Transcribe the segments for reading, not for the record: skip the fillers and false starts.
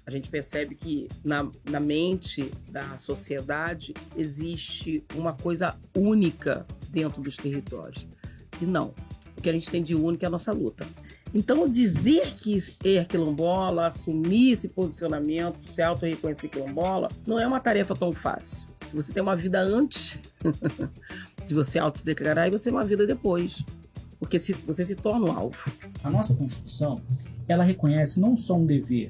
A gente percebe que na mente da sociedade existe uma coisa única dentro dos territórios. E não, o que a gente tem de único é a nossa luta. Então, dizer que é quilombola, assumir esse posicionamento, se auto-reconhecer quilombola, não é uma tarefa tão fácil. Você tem uma vida antes de você auto-se-declarar e você tem uma vida depois. Porque você se torna um alvo. A nossa Constituição, ela reconhece não só um dever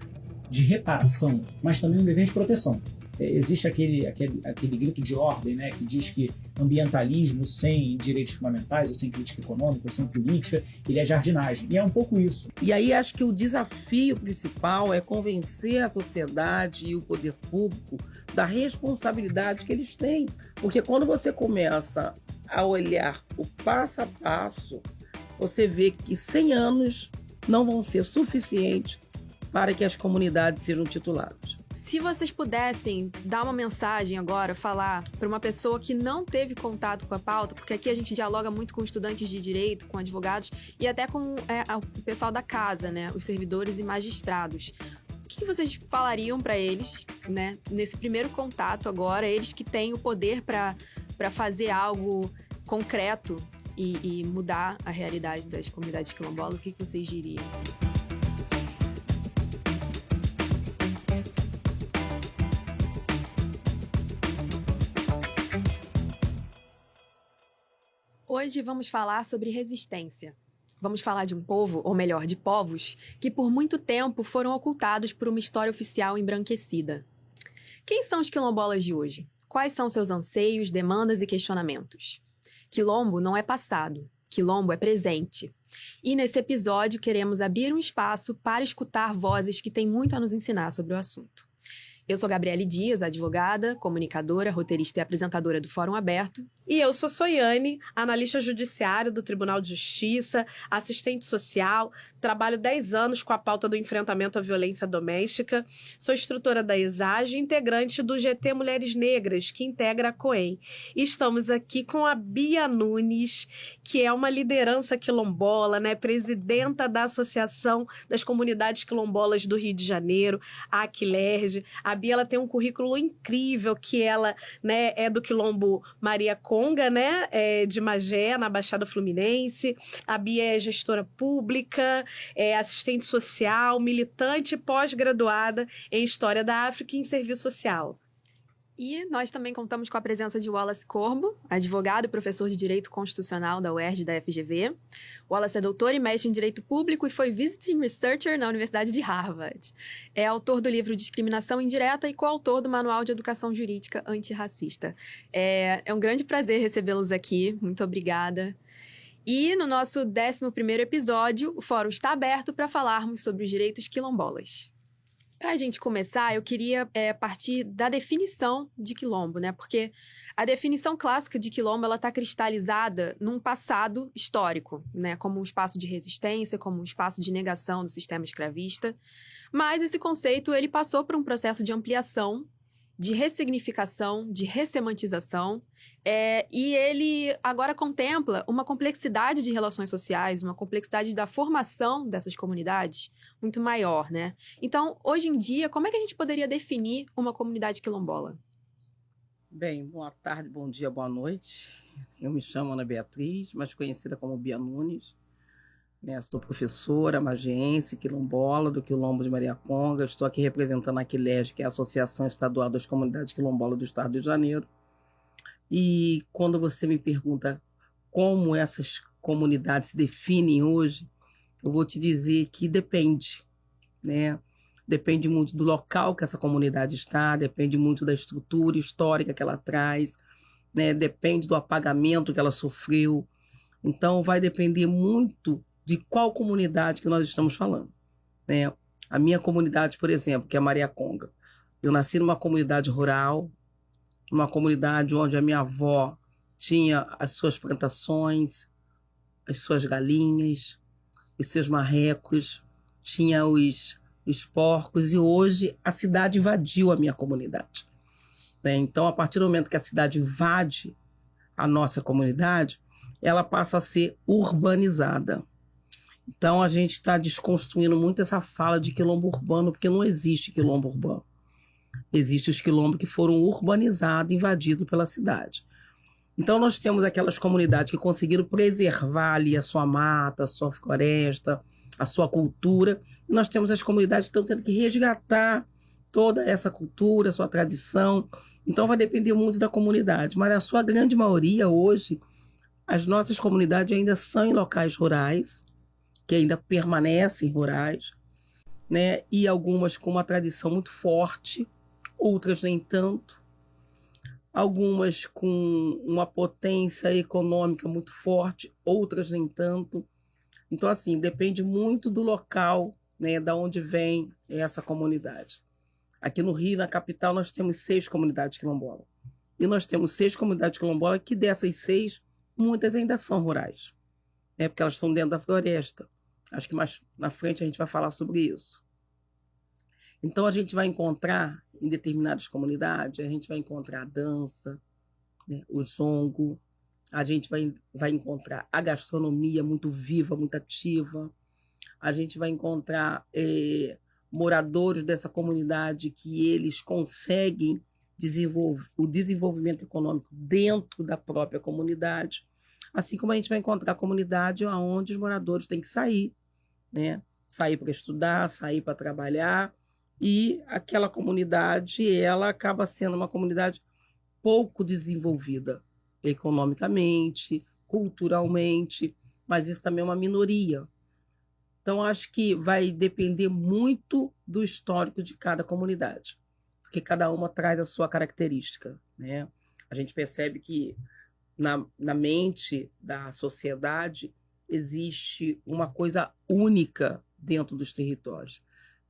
de reparação, mas também um dever de proteção. Existe aquele grito de ordem, né, que diz que ambientalismo sem direitos fundamentais, ou sem crítica econômica, ou sem política, ele é jardinagem. E é um pouco isso. E aí acho que o desafio principal é convencer a sociedade e o poder público da responsabilidade que eles têm. Porque quando você começa a olhar o passo a passo, você vê que 100 anos não vão ser suficientes para que as comunidades sejam tituladas. Se vocês pudessem dar uma mensagem agora, falar para uma pessoa que não teve contato com a pauta, porque aqui a gente dialoga muito com estudantes de direito, com advogados e até com o pessoal da casa, né, os servidores e magistrados. O que vocês falariam para eles, né, nesse primeiro contato agora, eles que têm o poder para fazer algo concreto e mudar a realidade das comunidades quilombolas? O que vocês diriam? Hoje vamos falar sobre resistência. Vamos falar de um povo, ou melhor, de povos, que por muito tempo foram ocultados por uma história oficial embranquecida. Quem são os quilombolas de hoje? Quais são seus anseios, demandas e questionamentos? Quilombo não é passado, quilombo é presente. E nesse episódio queremos abrir um espaço para escutar vozes que têm muito a nos ensinar sobre o assunto. Eu sou Gabriele Dias, advogada, comunicadora, roteirista e apresentadora do Fórum Aberto. E eu sou Soiane, analista judiciário do Tribunal de Justiça, assistente social, trabalho 10 anos com a pauta do enfrentamento à violência doméstica, sou instrutora da ESAGE e integrante do GT Mulheres Negras, que integra a COEM. E estamos aqui com a Bia Nunes, que é uma liderança quilombola, né, presidenta da Associação das Comunidades Quilombolas do Rio de Janeiro, a Aquilerge. A Bia, ela tem um currículo incrível, que ela, né, é do Quilombo Maria Conga, né, de Magé, na Baixada Fluminense. A Bia é gestora pública, é assistente social, militante pós-graduada em História da África e em Serviço Social. E nós também contamos com a presença de Wallace Corbo, advogado e professor de Direito Constitucional da UERJ e da FGV. Wallace é doutor e mestre em Direito Público e foi Visiting Researcher na Universidade de Harvard. É autor do livro Discriminação Indireta e coautor do Manual de Educação Jurídica Antirracista. É um grande prazer recebê-los aqui. Muito obrigada. E no nosso 11º episódio, o fórum está aberto para falarmos sobre os direitos quilombolas. Para a gente começar, eu queria partir da definição de quilombo, né? Porque a definição clássica de quilombo, ela está cristalizada num passado histórico, né? Como um espaço de resistência, como um espaço de negação do sistema escravista. Mas esse conceito, ele passou por um processo de ampliação, de ressignificação, de ressemantização, e ele agora contempla uma complexidade de relações sociais, uma complexidade da formação dessas comunidades muito maior, né? Então, hoje em dia, como é que a gente poderia definir uma comunidade quilombola? Bem, boa tarde, bom dia, boa noite. Eu me chamo Ana Beatriz, mais conhecida como Bia Nunes. Sou professora mageense, quilombola, do Quilombo de Maria Conga. Estou aqui representando a Aquilerge, que é a Associação Estadual das Comunidades Quilombolas do Estado do Rio de Janeiro. E quando você me pergunta como essas comunidades se definem hoje, eu vou te dizer que depende, né? Depende muito do local que essa comunidade está, depende muito da estrutura histórica que ela traz, né? Depende do apagamento que ela sofreu. Então, vai depender muito de qual comunidade que nós estamos falando, né? A minha comunidade, por exemplo, que é Maria Conga. Eu nasci numa comunidade rural, numa comunidade onde a minha avó tinha as suas plantações, as suas galinhas, os seus marrecos, tinha os porcos, e hoje a cidade invadiu a minha comunidade, né? Então, a partir do momento que a cidade invade a nossa comunidade, ela passa a ser urbanizada. Então, a gente está desconstruindo muito essa fala de quilombo urbano, porque não existe quilombo urbano. Existem os quilombos que foram urbanizados, invadidos pela cidade. Então, nós temos aquelas comunidades que conseguiram preservar ali a sua mata, a sua floresta, a sua cultura. E nós temos as comunidades que estão tendo que resgatar toda essa cultura, a sua tradição. Então, vai depender muito da comunidade. Mas, na sua grande maioria, hoje, as nossas comunidades ainda são em locais rurais, que ainda permanecem rurais, né? E algumas com uma tradição muito forte, outras nem tanto. Algumas com uma potência econômica muito forte, outras nem tanto. Então, assim, depende muito do local, né, da onde vem essa comunidade. Aqui no Rio, na capital, nós temos 6 comunidades quilombolas. E nós temos 6 comunidades quilombolas que dessas 6, muitas ainda são rurais, né, porque elas estão dentro da floresta. Acho que mais na frente a gente vai falar sobre isso. Então, a gente vai encontrar, em determinadas comunidades, a gente vai encontrar a dança, né, o jongo, a gente vai encontrar a gastronomia muito viva, muito ativa, a gente vai encontrar moradores dessa comunidade que eles conseguem o desenvolvimento econômico dentro da própria comunidade, assim como a gente vai encontrar a comunidade onde os moradores têm que sair, né? Sair para estudar, sair para trabalhar, e aquela comunidade ela acaba sendo uma comunidade pouco desenvolvida economicamente, culturalmente, mas isso também é uma minoria. Então, acho que vai depender muito do histórico de cada comunidade, porque cada uma traz a sua característica, né? A gente percebe que na mente da sociedade existe uma coisa única dentro dos territórios.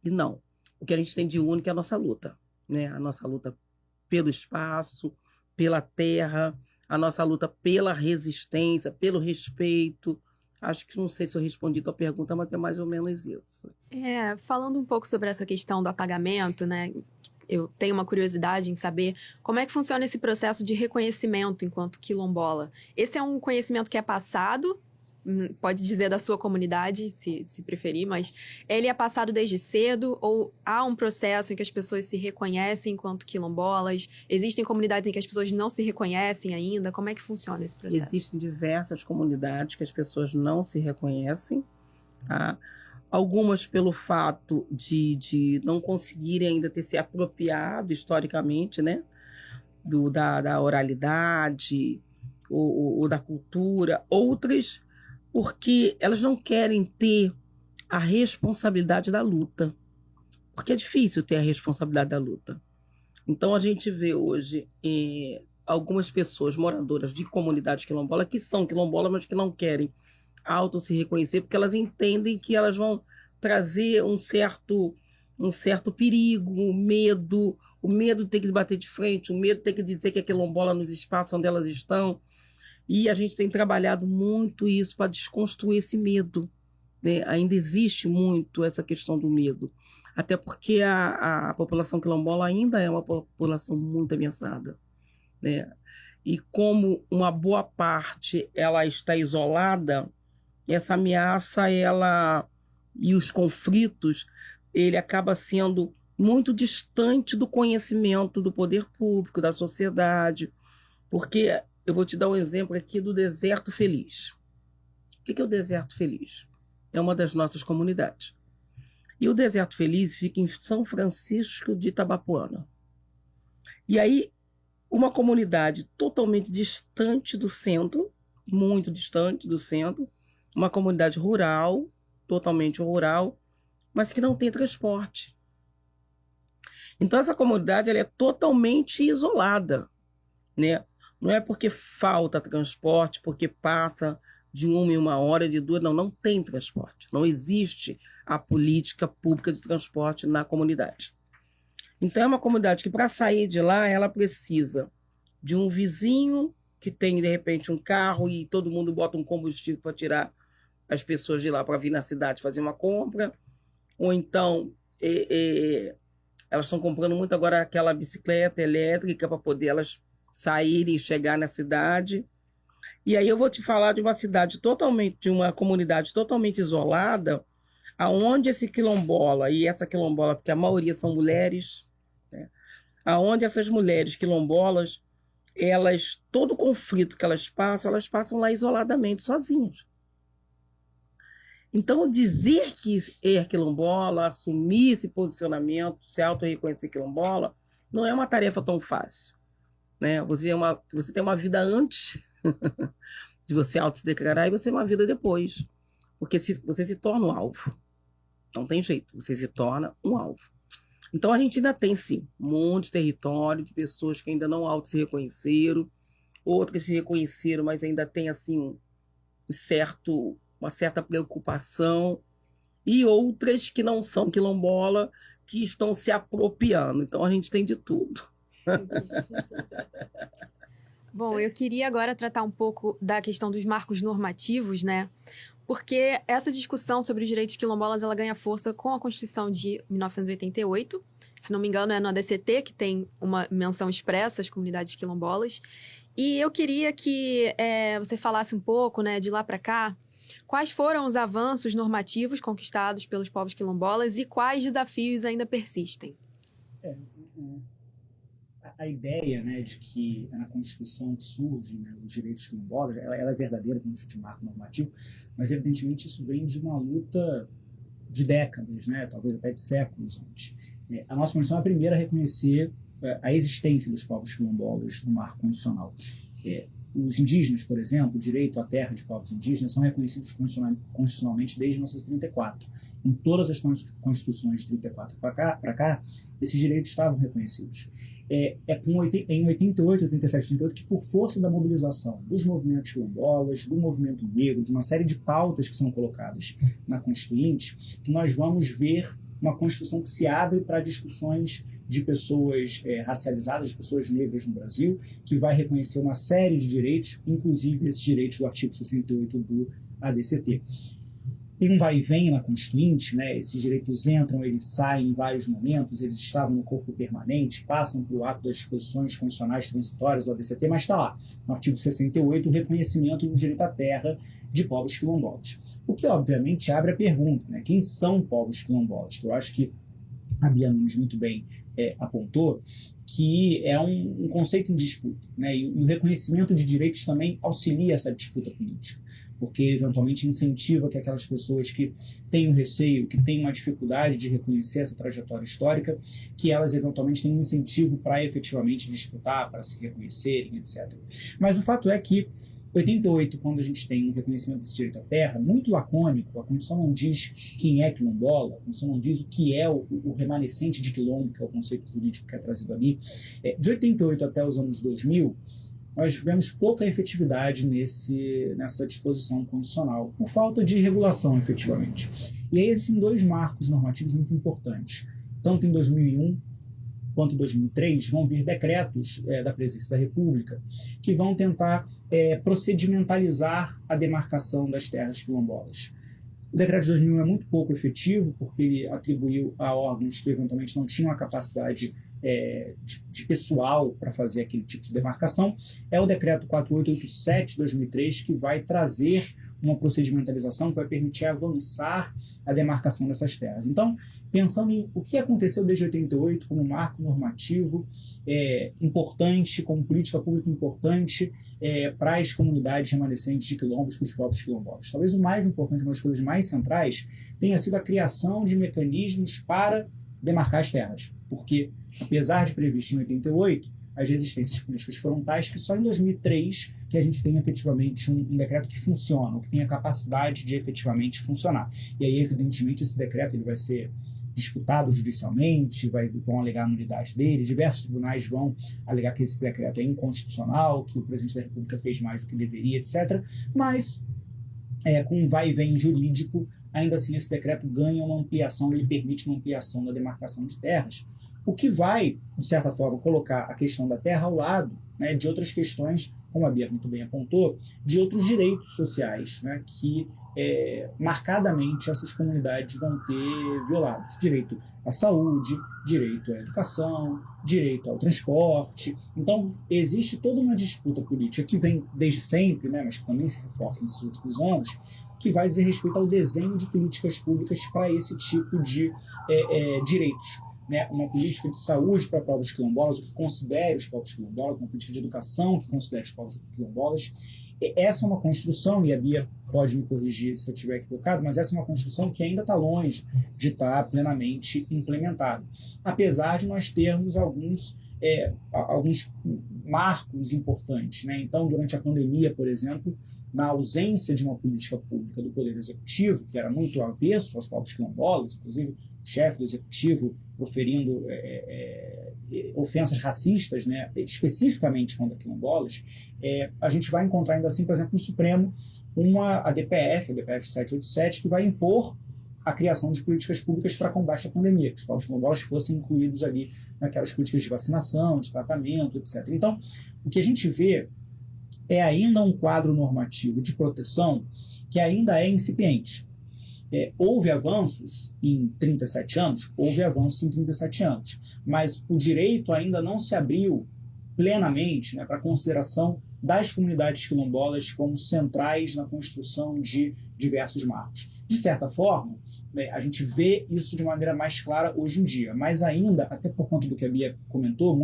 E não. O que a gente tem de único é a nossa luta, né? A nossa luta pelo espaço, pela terra, a nossa luta pela resistência, pelo respeito. Acho que não sei se eu respondi a tua pergunta, mas é mais ou menos isso. Falando um pouco sobre essa questão do apagamento, né? Eu tenho uma curiosidade em saber como é que funciona esse processo de reconhecimento enquanto quilombola. Esse é um conhecimento que é passado, pode dizer da sua comunidade, se preferir, mas ele é passado desde cedo ou há um processo em que as pessoas se reconhecem enquanto quilombolas? Existem comunidades em que as pessoas não se reconhecem ainda? Como é que funciona esse processo? Existem diversas comunidades que as pessoas não se reconhecem, tá? Algumas pelo fato de não conseguirem ainda ter se apropriado historicamente, né, da oralidade ou da cultura. Outras porque elas não querem ter a responsabilidade da luta, porque é difícil ter a responsabilidade da luta. Então, a gente vê hoje algumas pessoas moradoras de comunidades quilombolas que são quilombolas, mas que não querem se reconhecer, porque elas entendem que elas vão trazer um certo perigo, o medo de ter que bater de frente, o medo de ter que dizer que é quilombola nos espaços onde elas estão. E a gente tem trabalhado muito isso para desconstruir esse medo, né? Ainda existe muito essa questão do medo, até porque a população quilombola ainda é uma população muito ameaçada, né? E como uma boa parte ela está isolada, essa ameaça e os conflitos, ele acaba sendo muito distante do conhecimento do poder público, da sociedade, porque eu vou te dar um exemplo aqui do Deserto Feliz. O que é o Deserto Feliz? É uma das nossas comunidades. E o Deserto Feliz fica em São Francisco de Itabapoana. E aí, uma comunidade totalmente distante do centro, muito distante do centro, uma comunidade rural, totalmente rural, mas que não tem transporte. Então, essa comunidade ela é totalmente isolada, né? Não é porque falta transporte, porque passa de 1 em 1 hora, de 2, não tem transporte. Não existe a política pública de transporte na comunidade. Então, é uma comunidade que, para sair de lá, ela precisa de um vizinho que tem, de repente, um carro e todo mundo bota um combustível para tirar as pessoas de lá para vir na cidade fazer uma compra. Ou então, elas estão comprando muito agora aquela bicicleta elétrica para poder elas saírem e chegar na cidade. E aí eu vou te falar de uma cidade totalmente, de uma comunidade totalmente isolada, aonde esse quilombola e essa quilombola, porque a maioria são mulheres, né? Aonde essas mulheres quilombolas, elas, todo conflito que elas passam lá isoladamente, sozinhas. Então, dizer que é quilombola, assumir esse posicionamento, se auto-reconhecer quilombola, não é uma tarefa tão fácil, né? Você tem uma vida antes de você auto-se-declarar e você tem uma vida depois, porque você se torna um alvo. Não tem jeito, você se torna um alvo. Então, a gente ainda tem, sim, um monte de território de pessoas que ainda não auto se reconheceram, outras se reconheceram, mas ainda tem, assim, uma certa preocupação, e outras que não são quilombola, que estão se apropriando. Então, a gente tem de tudo. Bom, eu queria agora tratar um pouco da questão dos marcos normativos, né? Porque essa discussão sobre os direitos quilombolas, ela ganha força com a Constituição de 1988. Se não me engano, é no ADCT que tem uma menção expressa às comunidades quilombolas. E eu queria que você falasse um pouco, né, de lá para cá, quais foram os avanços normativos conquistados pelos povos quilombolas e quais desafios ainda persistem. A ideia, né, de que na Constituição surge, né, os direitos quilombolas, ela é verdadeira como de marco normativo, mas evidentemente isso vem de uma luta de décadas, né, talvez até de séculos antes. A nossa Constituição é a primeira a reconhecer a existência dos povos quilombolas no marco constitucional. Os indígenas, por exemplo, o direito à terra de povos indígenas são reconhecidos constitucionalmente desde 1934. Em todas as constituições de 34 para cá, esses direitos estavam reconhecidos. Em 88, 87, 88, que por força da mobilização dos movimentos quilombolas, do movimento negro, de uma série de pautas que são colocadas na Constituinte, que nós vamos ver uma Constituição que se abre para discussões de pessoas racializadas, de pessoas negras no Brasil, que vai reconhecer uma série de direitos, inclusive esses direitos do artigo 68 do ADCT. Tem um vai e vem na Constituinte, né? Esses direitos entram, eles saem em vários momentos, eles estavam no corpo permanente, passam pelo ato das disposições constitucionais transitórias do ADCT, mas está lá, no artigo 68, o reconhecimento do direito à terra de povos quilombolas. O que, obviamente, abre a pergunta, né? Quem são povos quilombolas? Que eu acho que a Bia Nunes muito bem apontou, que é um conceito em disputa, né? E o reconhecimento de direitos também auxilia essa disputa política, porque eventualmente incentiva que aquelas pessoas que têm um receio, que têm uma dificuldade de reconhecer essa trajetória histórica, que elas eventualmente têm um incentivo para efetivamente disputar, para se reconhecerem, etc. Mas o fato é que 88, quando a gente tem um reconhecimento desse direito à terra, muito lacônico, a Constituição não diz quem é quilombola, a Constituição não diz o que é o remanescente de quilombo, que é o conceito jurídico que é trazido ali. De 88 até os anos 2000, nós tivemos pouca efetividade nessa disposição constitucional, por falta de regulação, efetivamente. E aí existem dois marcos normativos muito importantes. Tanto em 2001 quanto em 2003, vão vir decretos da Presidência da República que vão tentar procedimentalizar a demarcação das terras quilombolas. O decreto de 2001 é muito pouco efetivo, porque ele atribuiu a órgãos que eventualmente não tinham a capacidade de pessoal para fazer aquele tipo de demarcação. É o decreto 4887 de 2003 que vai trazer uma procedimentalização que vai permitir avançar a demarcação dessas terras. Então, pensando em o que aconteceu desde 88 como marco normativo importante, como política pública importante para as comunidades remanescentes de quilombos, para os povos quilombolas. Talvez o mais importante, uma das coisas mais centrais, tenha sido a criação de mecanismos para demarcar as terras, porque, apesar de previsto em 88, as resistências políticas foram tais que só em 2003 que a gente tem efetivamente um decreto que funciona, que tem a capacidade de efetivamente funcionar. E aí, evidentemente, esse decreto ele vai ser disputado judicialmente, vão alegar a nulidade dele, diversos tribunais vão alegar que esse decreto é inconstitucional, que o presidente da República fez mais do que deveria, etc. Mas, com um vai e vem jurídico, ainda assim esse decreto ganha uma ampliação, ele permite uma ampliação da demarcação de terras, o que vai, de certa forma, colocar a questão da terra ao lado, né, de outras questões, como a Bia muito bem apontou, de outros direitos sociais, né, que marcadamente essas comunidades vão ter violados. Direito à saúde, direito à educação, direito ao transporte. Então, existe toda uma disputa política que vem desde sempre, né, mas que também se reforça nesses últimos anos, que vai dizer respeito ao desenho de políticas públicas para esse tipo de direitos. Né? Uma política de saúde para povos quilombolas, o que considere os povos quilombolas, uma política de educação que considere os povos quilombolas. Essa é uma construção, e a Bia pode me corrigir se eu estiver equivocado, mas essa é uma construção que ainda está longe de estar plenamente implementada. Apesar de nós termos alguns marcos importantes. Né? Então, durante a pandemia, por exemplo, na ausência de uma política pública do Poder Executivo, que era muito avesso aos povos quilombolas, inclusive o chefe do Executivo proferindo ofensas racistas, né, especificamente contra quilombolas, a gente vai encontrar ainda assim, por exemplo, no Supremo, a DPF 787, que vai impor a criação de políticas públicas para combate à pandemia, que os povos quilombolas fossem incluídos ali naquelas políticas de vacinação, de tratamento, etc. Então, o que a gente vê é ainda um quadro normativo de proteção que ainda é incipiente. Houve avanços em 37 anos? Houve avanços em 37 anos, mas o direito ainda não se abriu plenamente, né, para a consideração das comunidades quilombolas como centrais na construção de diversos marcos. De certa forma, a gente vê isso de maneira mais clara hoje em dia, mas ainda, até por conta do que a Bia comentou,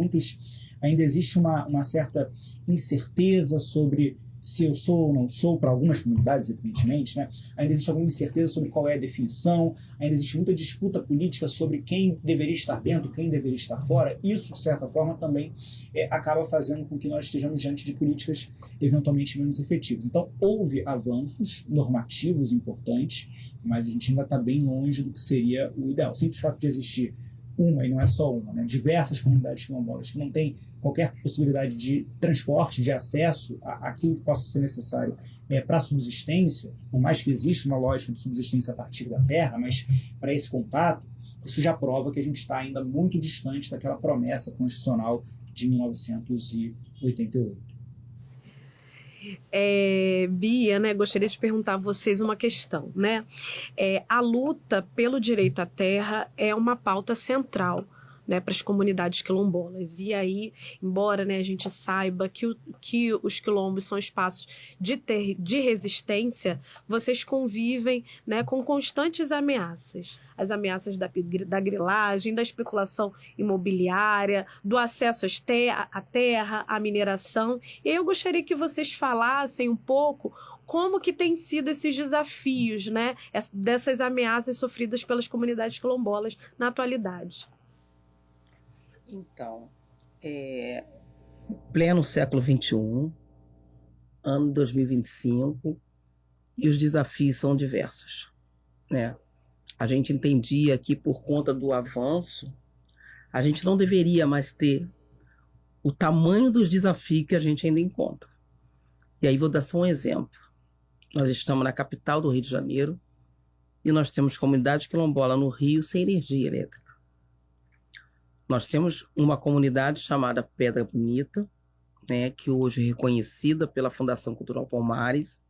ainda existe uma certa incerteza sobre se eu sou ou não sou, para algumas comunidades, evidentemente, né? Ainda existe alguma incerteza sobre qual é a definição, ainda existe muita disputa política sobre quem deveria estar dentro, quem deveria estar fora. Isso, de certa forma, também acaba fazendo com que nós estejamos diante de políticas eventualmente menos efetivas. Então, houve avanços normativos importantes, mas a gente ainda está bem longe do que seria o ideal. Simples fato de existir uma, e não é só uma, né? Diversas comunidades quilombolas que não têm qualquer possibilidade de transporte, de acesso àquilo que possa ser necessário para a subsistência, por mais que exista uma lógica de subsistência a partir da terra, mas para esse contato, isso já prova que a gente está ainda muito distante daquela promessa constitucional de 1988. Bia, né, gostaria de perguntar a vocês uma questão, né? A luta pelo direito à terra é uma pauta central, né, para as comunidades quilombolas. E aí, embora, né, a gente saiba que os quilombos são espaços de resistência, vocês convivem, né, com constantes ameaças. As ameaças da grilagem, da especulação imobiliária, do acesso à terra, à mineração. E aí eu gostaria que vocês falassem um pouco como que têm sido esses desafios, né, dessas ameaças sofridas pelas comunidades quilombolas na atualidade. Então, pleno século XXI, ano 2025, e os desafios são diversos, né? A gente entendia que por conta do avanço, a gente não deveria mais ter o tamanho dos desafios que a gente ainda encontra. E aí vou dar só um exemplo. Nós estamos na capital do Rio de Janeiro e nós temos comunidade quilombola no Rio sem energia elétrica. Nós temos uma comunidade chamada Pedra Bonita, né, que hoje é reconhecida pela Fundação Cultural Palmares.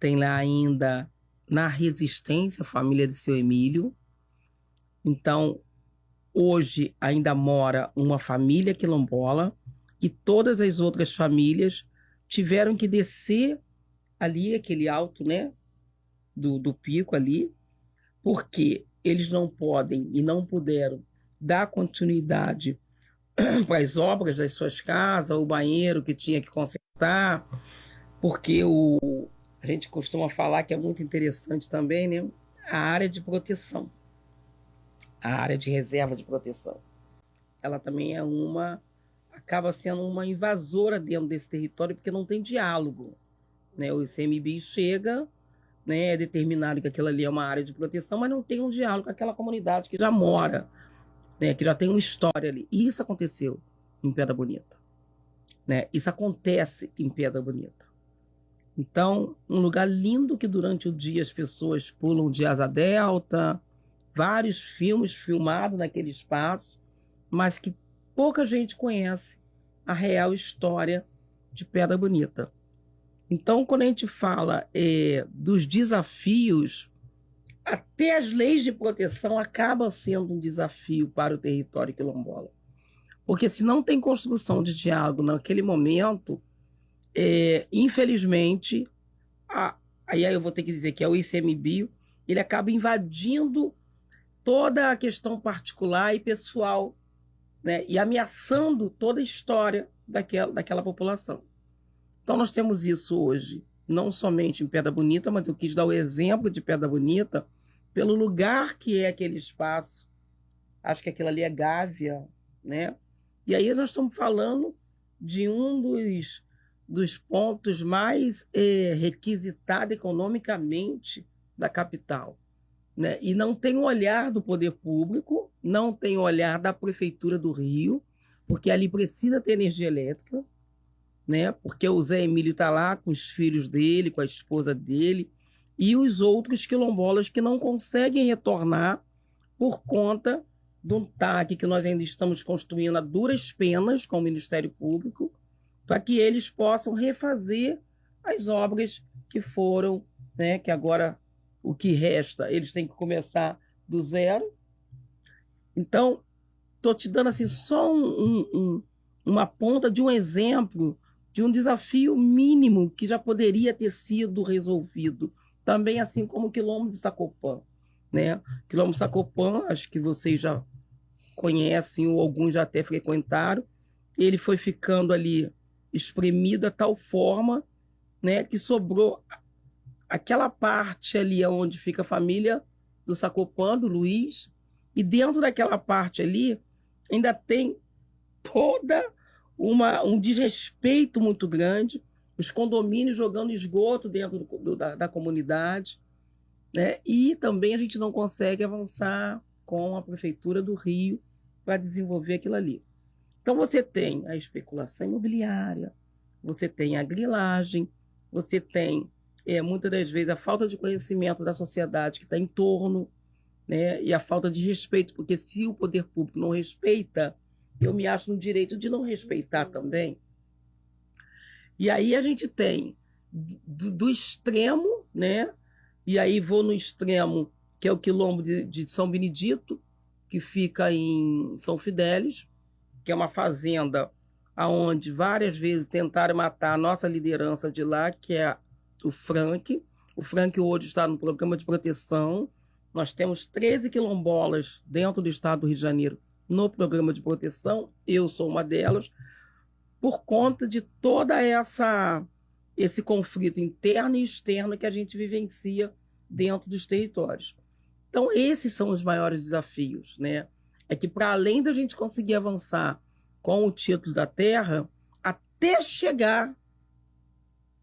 Tem lá ainda, na Resistência, a família de Seu Emílio. Então, hoje ainda mora uma família quilombola e todas as outras famílias tiveram que descer ali, aquele alto, né, do pico ali, porque eles não podem e não puderam dar continuidade para as obras das suas casas, o banheiro que tinha que consertar, porque a gente costuma falar que é muito interessante também, né, a área de proteção, a área de reserva de proteção. Ela também acaba sendo uma invasora dentro desse território, porque não tem diálogo, né? O ICMBio chega, né, é determinado que aquilo ali é uma área de proteção, mas não tem um diálogo com aquela comunidade que já mora, né, que já tem uma história ali. E isso aconteceu em Pedra Bonita, né? Isso acontece em Pedra Bonita. Então, um lugar lindo que durante o dia as pessoas pulam de asa delta, vários filmes filmados naquele espaço, mas que pouca gente conhece a real história de Pedra Bonita. Então, quando a gente fala dos desafios, até as leis de proteção acabam sendo um desafio para o território quilombola. Porque se não tem construção de diálogo naquele momento, infelizmente, aí eu vou ter que dizer que é o ICMBio, ele acaba invadindo toda a questão particular e pessoal, né, e ameaçando toda a história daquela população. Então nós temos isso hoje, não somente em Pedra Bonita, mas eu quis dar o exemplo de Pedra Bonita pelo lugar que é aquele espaço. Acho que aquilo ali é Gávea, né? E aí nós estamos falando de um dos pontos mais requisitados economicamente da capital, né? E não tem o olhar do poder público, não tem o olhar da Prefeitura do Rio, porque ali precisa ter energia elétrica, né? Porque o Zé Emílio está lá com os filhos dele, com a esposa dele, e os outros quilombolas que não conseguem retornar por conta de um TAC que nós ainda estamos construindo a duras penas com o Ministério Público, para que eles possam refazer as obras que foram, né? Que agora o que resta, eles têm que começar do zero. Então, estou te dando assim, só uma ponta de um exemplo de um desafio mínimo que já poderia ter sido resolvido. Também assim como o Quilombo de Sacopã, né? Quilombo de Sacopã, acho que vocês já conhecem ou alguns já até frequentaram, ele foi ficando ali espremido a tal forma, né, que sobrou aquela parte ali onde fica a família do Sacopã, do Luiz, e dentro daquela parte ali ainda tem toda um desrespeito muito grande, os condomínios jogando esgoto dentro da comunidade, né? E também a gente não consegue avançar com a Prefeitura do Rio para desenvolver aquilo ali. Então você tem a especulação imobiliária, você tem a grilagem, você tem, muitas das vezes, a falta de conhecimento da sociedade que está em torno, né? E a falta de respeito, porque se o poder público não respeita, eu me acho no direito de não respeitar também. E aí a gente tem do extremo, né? E aí vou no extremo, que é o quilombo de São Benedito, que fica em São Fidélis, que é uma fazenda onde várias vezes tentaram matar a nossa liderança de lá, que é o Frank. O Frank hoje está no programa de proteção. Nós temos 13 quilombolas dentro do estado do Rio de Janeiro no programa de proteção. Eu sou uma delas, por conta de toda esse conflito interno e externo que a gente vivencia dentro dos territórios. Então, esses são os maiores desafios, né? É que, para além da gente conseguir avançar com o título da terra, até chegar,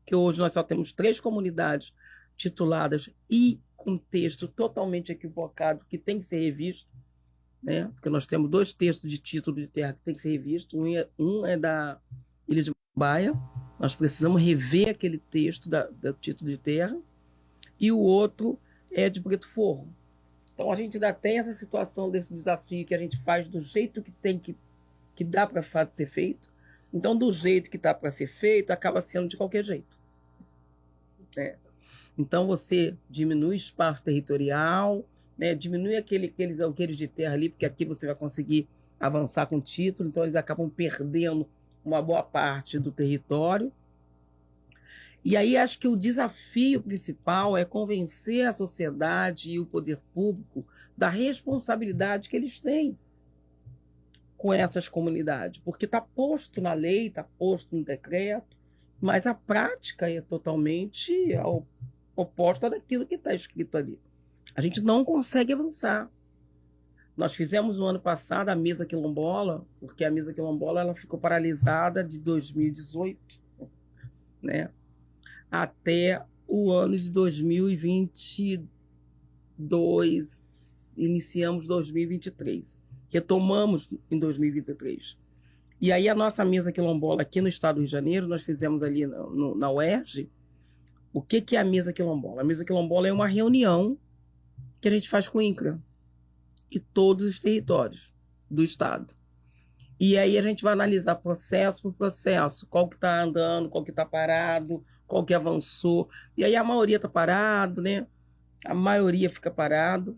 que hoje nós só temos 3 comunidades tituladas e com texto totalmente equivocado, que tem que ser revisto, né? Porque nós temos 2 textos de título de terra que tem que ser revisto. Um é da Ilha de Baia, nós precisamos rever aquele texto do título de terra, e o outro é de Preto Forro. Então a gente ainda tem essa situação desse desafio que a gente faz do jeito que tem que dá para ser feito. Então, do jeito que está para ser feito, acaba sendo de qualquer jeito, né? Então você diminui o espaço territorial, né? Diminui aqueles alqueires de terra ali, porque aqui você vai conseguir avançar com o título, então eles acabam perdendo uma boa parte do território. E aí acho que o desafio principal é convencer a sociedade e o poder público da responsabilidade que eles têm com essas comunidades, porque está posto na lei, está posto no decreto, mas a prática é totalmente oposta daquilo que está escrito ali. A gente não consegue avançar. Nós fizemos no ano passado a mesa quilombola, porque a mesa quilombola ela ficou paralisada de 2018, né, até o ano de 2022, iniciamos 2023, retomamos em 2023. E aí a nossa mesa quilombola aqui no estado do Rio de Janeiro, nós fizemos ali na UERJ. O que é a mesa quilombola? A mesa quilombola é uma reunião que a gente faz com o INCRA e todos os territórios do estado. E aí a gente vai analisar processo por processo, qual que está andando, qual que está parado, qual que avançou. E aí a maioria está parado, né? a maioria fica parado,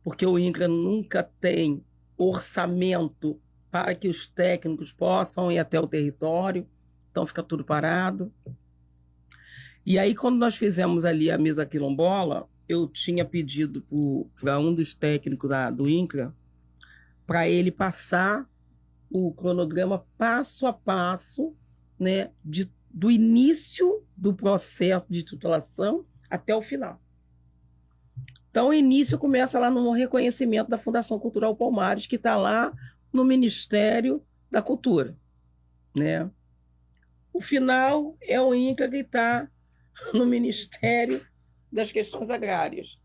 porque o INCRA nunca tem orçamento para que os técnicos possam ir até o território, então fica tudo parado. E aí, quando nós fizemos ali a mesa quilombola, eu tinha pedido para um dos técnicos do INCRA para ele passar o cronograma passo a passo, né, do início do processo de titulação até o final. Então, o início começa lá no reconhecimento da Fundação Cultural Palmares, que está lá no Ministério da Cultura, né? O final é o INCRA que está no Ministério das Questões Agrárias.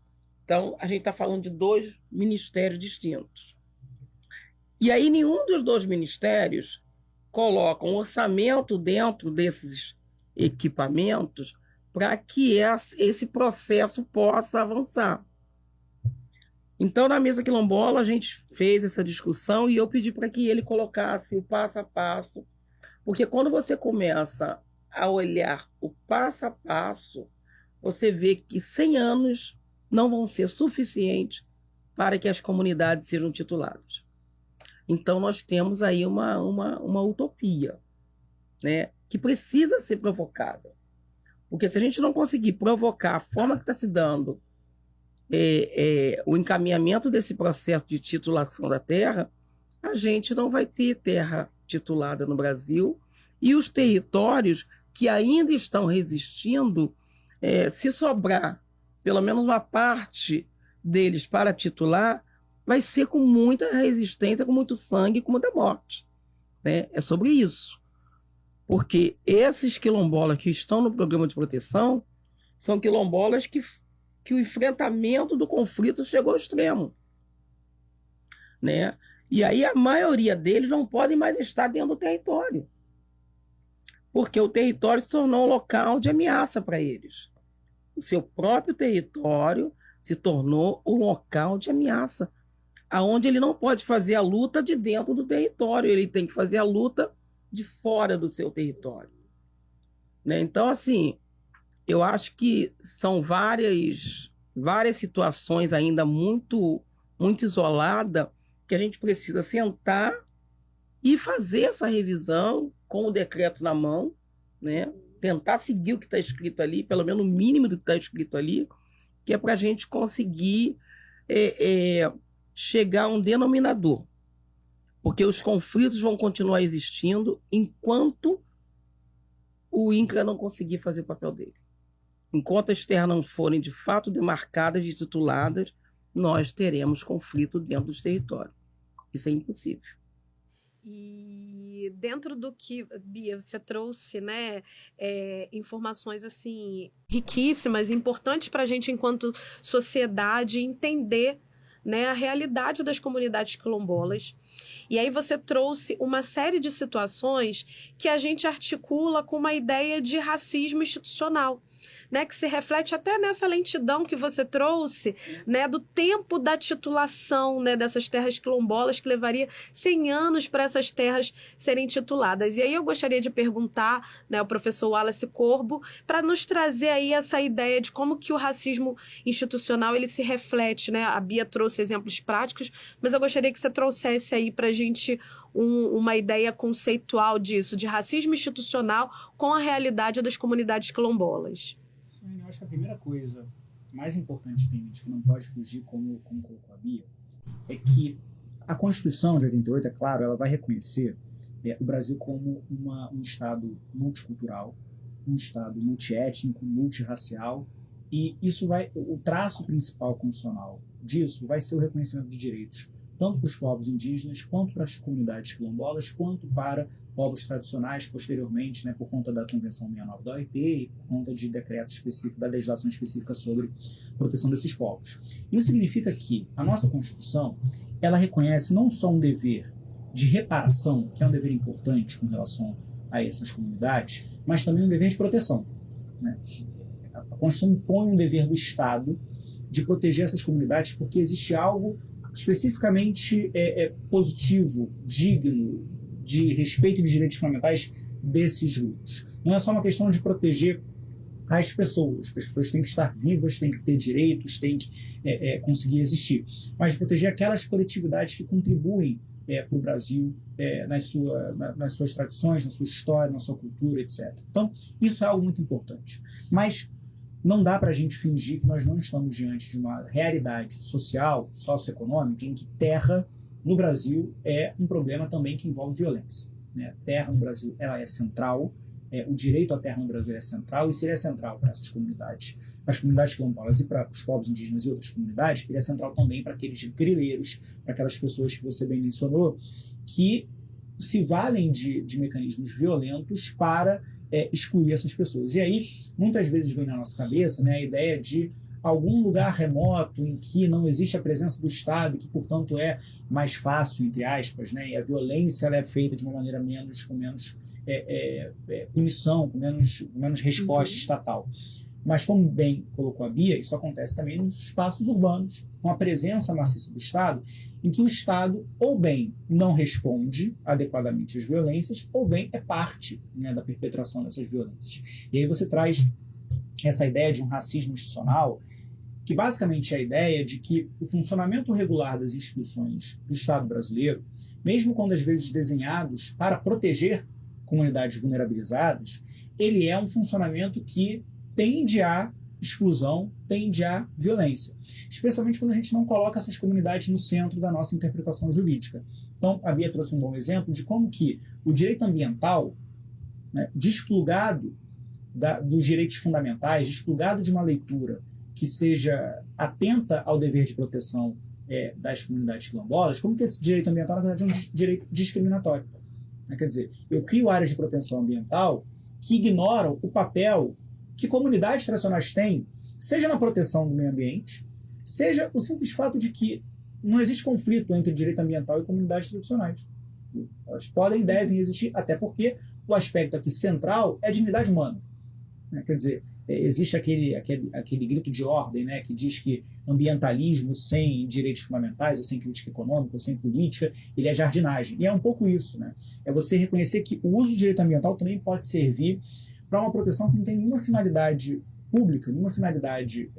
Então, a gente está falando de 2 ministérios distintos. E aí, nenhum dos 2 ministérios coloca um orçamento dentro desses equipamentos para que esse processo possa avançar. Então, na mesa quilombola, a gente fez essa discussão e eu pedi para que ele colocasse o passo a passo, porque quando você começa a olhar o passo a passo, você vê que 100 anos não vão ser suficientes para que as comunidades sejam tituladas. Então, nós temos aí uma utopia, né, que precisa ser provocada. Porque se a gente não conseguir provocar a forma que está se dando o encaminhamento desse processo de titulação da terra, a gente não vai ter terra titulada no Brasil, e os territórios que ainda estão resistindo, se sobrar pelo menos uma parte deles para titular, vai ser com muita resistência, com muito sangue, com muita morte, né? É sobre isso. Porque esses quilombolas que estão no programa de proteção são quilombolas que o enfrentamento do conflito chegou ao extremo, né? E aí a maioria deles não podem mais estar dentro do território, porque o território se tornou um local de ameaça para eles. O seu próprio território se tornou um local de ameaça, aonde ele não pode fazer a luta de dentro do território, ele tem que fazer a luta de fora do seu território, né? Então, assim, eu acho que são várias situações ainda muito isoladas que a gente precisa sentar e fazer essa revisão com o decreto na mão, né? Tentar seguir o que está escrito ali, pelo menos o mínimo do que está escrito ali, que é para a gente conseguir chegar a um denominador. Porque os conflitos vão continuar existindo enquanto o INCRA não conseguir fazer o papel dele. Enquanto as terras não forem de fato demarcadas e tituladas, nós teremos conflito dentro dos territórios. Isso é impossível. E dentro do que, Bia, você trouxe, né, informações assim riquíssimas, importantes para a gente enquanto sociedade entender, né, a realidade das comunidades quilombolas. E aí você trouxe uma série de situações que a gente articula com uma ideia de racismo institucional, né, que se reflete até nessa lentidão que você trouxe, né, do tempo da titulação, né, dessas terras quilombolas, que levaria 100 anos para essas terras serem tituladas. E aí eu gostaria de perguntar, né, ao professor Wallace Corbo, para nos trazer aí essa ideia de como que o racismo institucional ele se reflete, né? A Bia trouxe exemplos práticos, mas eu gostaria que você trouxesse aí para a gente uma ideia conceitual disso, de racismo institucional com a realidade das comunidades quilombolas. Eu acho que a primeira coisa mais importante de mente, que não pode fugir, como colocou a Bia, é que a Constituição de 88, é claro, ela vai reconhecer o Brasil como um Estado multicultural, um Estado multiétnico, multirracial, e isso o traço principal constitucional disso vai ser o reconhecimento de direitos, tanto para os povos indígenas, quanto para as comunidades quilombolas, quanto para povos tradicionais, posteriormente, né, por conta da Convenção 69 da OIT e por conta de decretos específicos, da legislação específica sobre proteção desses povos. Isso significa que a nossa Constituição, ela reconhece não só um dever de reparação, que é um dever importante com relação a essas comunidades, mas também um dever de proteção, né? A Constituição impõe um dever do Estado de proteger essas comunidades porque existe algo especificamente positivo, digno, de respeito de direitos fundamentais desses grupos. Não é só uma questão de proteger às pessoas. As pessoas têm que estar vivas, têm que ter direitos, têm que conseguir existir. Mas proteger aquelas coletividades que contribuem para o Brasil nas suas tradições, na sua história, na sua cultura, etc. Então, isso é algo muito importante. Mas não dá para a gente fingir que nós não estamos diante de uma realidade social, socioeconômica, em que terra no Brasil é um problema também que envolve violência. Né? Terra no Brasil ela é central, o direito à terra no Brasil é central, e se ele é central para essas comunidades, as comunidades quilombolas e para os povos indígenas e outras comunidades, ele é central também para aqueles grileiros, para aquelas pessoas que você bem mencionou, que se valem de mecanismos violentos para excluir essas pessoas. E aí, muitas vezes vem na nossa cabeça, né, a ideia de algum lugar remoto em que não existe a presença do Estado, que, portanto, é mais fácil, entre aspas, né, e a violência ela é feita de uma maneira com menos punição, com menos resposta estatal. Mas, como bem colocou a Bia, isso acontece também nos espaços urbanos, com a presença maciça do Estado, em que o Estado, ou bem, não responde adequadamente às violências, ou bem é parte, né, da perpetração dessas violências. E aí você traz essa ideia de um racismo institucional, que basicamente é a ideia de que o funcionamento regular das instituições do Estado brasileiro, mesmo quando às vezes desenhados para proteger comunidades vulnerabilizadas, ele é um funcionamento que tende à exclusão, tende à violência. Especialmente quando a gente não coloca essas comunidades no centro da nossa interpretação jurídica. Então, a Bia trouxe um bom exemplo de como que o direito ambiental, né, desplugado dos direitos fundamentais, desplugado de uma leitura que seja atenta ao dever de proteção das comunidades quilombolas, como que esse direito ambiental, na verdade, é um direito discriminatório. Quer dizer, eu crio áreas de proteção ambiental que ignoram o papel que comunidades tradicionais têm, seja na proteção do meio ambiente, seja o simples fato de que não existe conflito entre direito ambiental e comunidades tradicionais. Elas podem e devem existir, até porque o aspecto aqui central é a dignidade humana. Quer dizer, existe aquele grito de ordem, né, que diz que ambientalismo sem direitos fundamentais, ou sem crítica econômica, ou sem política, ele é jardinagem. E é um pouco isso. Né? É você reconhecer que o uso do direito ambiental também pode servir para uma proteção que não tem nenhuma finalidade pública, nenhuma finalidade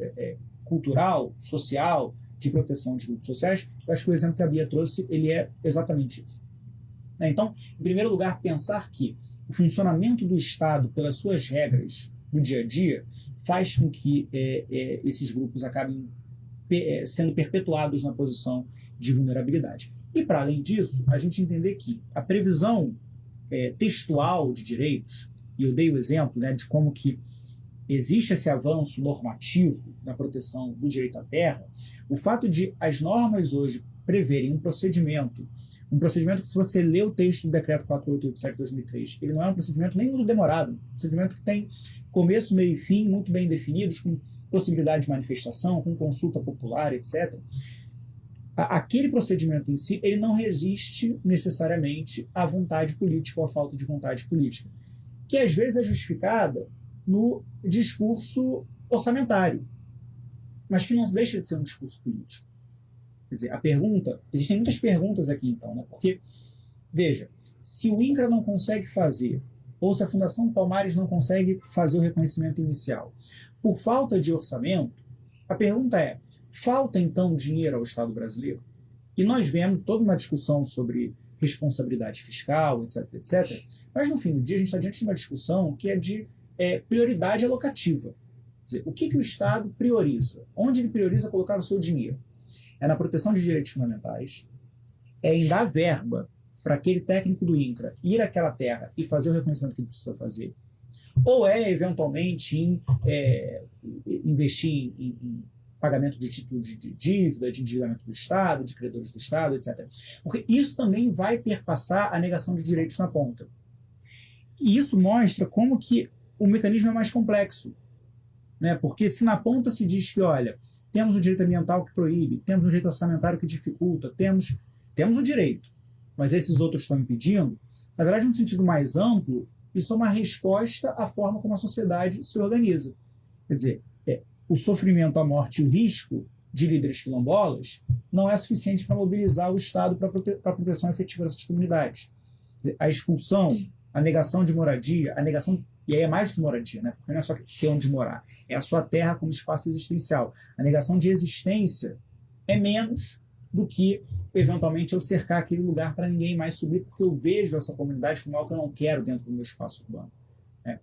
cultural, social, de proteção de grupos sociais. Eu acho que o exemplo que a Bia trouxe, ele é exatamente isso. Então, em primeiro lugar, pensar que o funcionamento do Estado, pelas suas regras do dia a dia, faz com que esses grupos acabem sendo perpetuados na posição de vulnerabilidade. E, para além disso, a gente entender que a previsão textual de direitos, e eu dei o exemplo, né, de como que existe esse avanço normativo na proteção do direito à terra, o fato de as normas hoje preverem um procedimento que, se você ler o texto do Decreto 4887 de 2003, ele não é um procedimento nem muito demorado, um procedimento que tem começo, meio e fim muito bem definidos, com possibilidade de manifestação, com consulta popular, etc. Aquele procedimento em si, ele não resiste necessariamente à vontade política ou à falta de vontade política, que às vezes é justificada no discurso orçamentário, mas que não deixa de ser um discurso político. Quer dizer, existem muitas perguntas aqui então, né? Porque, veja, se o INCRA não consegue fazer, ou se a Fundação Palmares não consegue fazer o reconhecimento inicial, por falta de orçamento, a pergunta é, falta então dinheiro ao Estado brasileiro? E nós vemos toda uma discussão sobre responsabilidade fiscal, etc, etc. Mas no fim do dia a gente está diante de uma discussão que é de prioridade alocativa. Quer dizer, o que o Estado prioriza? Onde ele prioriza colocar o seu dinheiro? É na proteção de direitos fundamentais, é em dar verba para aquele técnico do INCRA ir àquela terra e fazer o reconhecimento que ele precisa fazer, ou é eventualmente em investir em pagamento de títulos de dívida, de endividamento do Estado, de credores do Estado, etc. Porque isso também vai perpassar a negação de direitos na ponta. E isso mostra como que o mecanismo é mais complexo. Né? Porque se na ponta se diz que, olha, temos o direito ambiental que proíbe, temos o direito orçamentário que dificulta, temos o direito, mas esses outros estão impedindo, na verdade, num sentido mais amplo, isso é uma resposta à forma como a sociedade se organiza. Quer dizer, o sofrimento, a morte e o risco de líderes quilombolas não é suficiente para mobilizar o Estado para a proteção efetiva dessas comunidades. Quer dizer, a expulsão, a negação de moradia, a negação E aí é mais do que moradia, né? Porque não é só ter onde morar, é a sua terra como espaço existencial. A negação de existência é menos do que, eventualmente, eu cercar aquele lugar para ninguém mais subir, porque eu vejo essa comunidade como algo que eu não quero dentro do meu espaço urbano.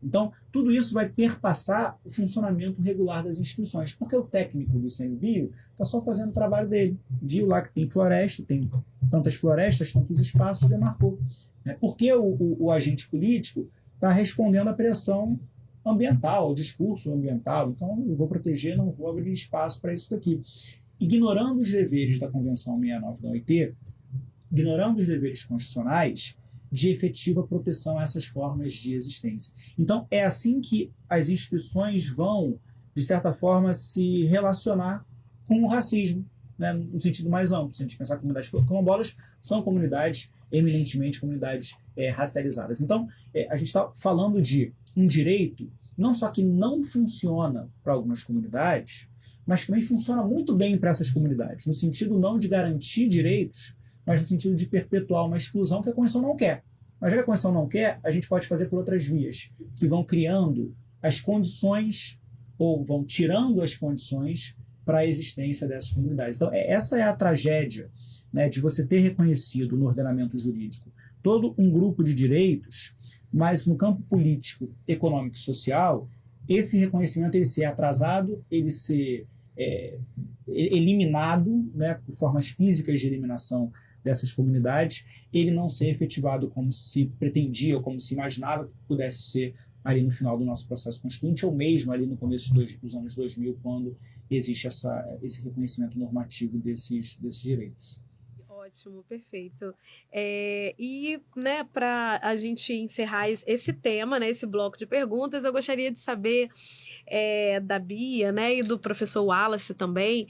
Então, tudo isso vai perpassar o funcionamento regular das instituições, porque o técnico do ICMBio está só fazendo o trabalho dele. Viu lá que tem floresta, tem tantas florestas, tantos espaços, demarcou. Porque o agente político está respondendo à pressão ambiental, ao discurso ambiental. Então, eu vou proteger, não vou abrir espaço para isso daqui. Ignorando os deveres da Convenção 69 da OIT, ignorando os deveres constitucionais de efetiva proteção a essas formas de existência. Então, é assim que as instituições vão, de certa forma, se relacionar com o racismo, né, no sentido mais amplo. Se a gente pensar comunidades quilombolas, são comunidades, eminentemente comunidades racializadas. Então, a gente está falando de um direito, não só que não funciona para algumas comunidades, mas também funciona muito bem para essas comunidades, no sentido não de garantir direitos, mas no sentido de perpetuar uma exclusão que a Constituição não quer. Mas já que a Constituição não quer, a gente pode fazer por outras vias, que vão criando as condições, ou vão tirando as condições para a existência dessas comunidades. Então, essa é a tragédia, né, de você ter reconhecido no ordenamento jurídico todo um grupo de direitos, mas no campo político, econômico e social, esse reconhecimento ele ser atrasado, ele ser eliminado, né, por formas físicas de eliminação dessas comunidades, ele não ser efetivado como se pretendia ou como se imaginava que pudesse ser ali no final do nosso processo constituinte, ou mesmo ali no começo dos anos 2000, quando existe esse reconhecimento normativo desses direitos. Ótimo, perfeito. E, né, para a gente encerrar esse tema, né, esse bloco de perguntas, eu gostaria de saber da Bia, né, e do professor Wallace também,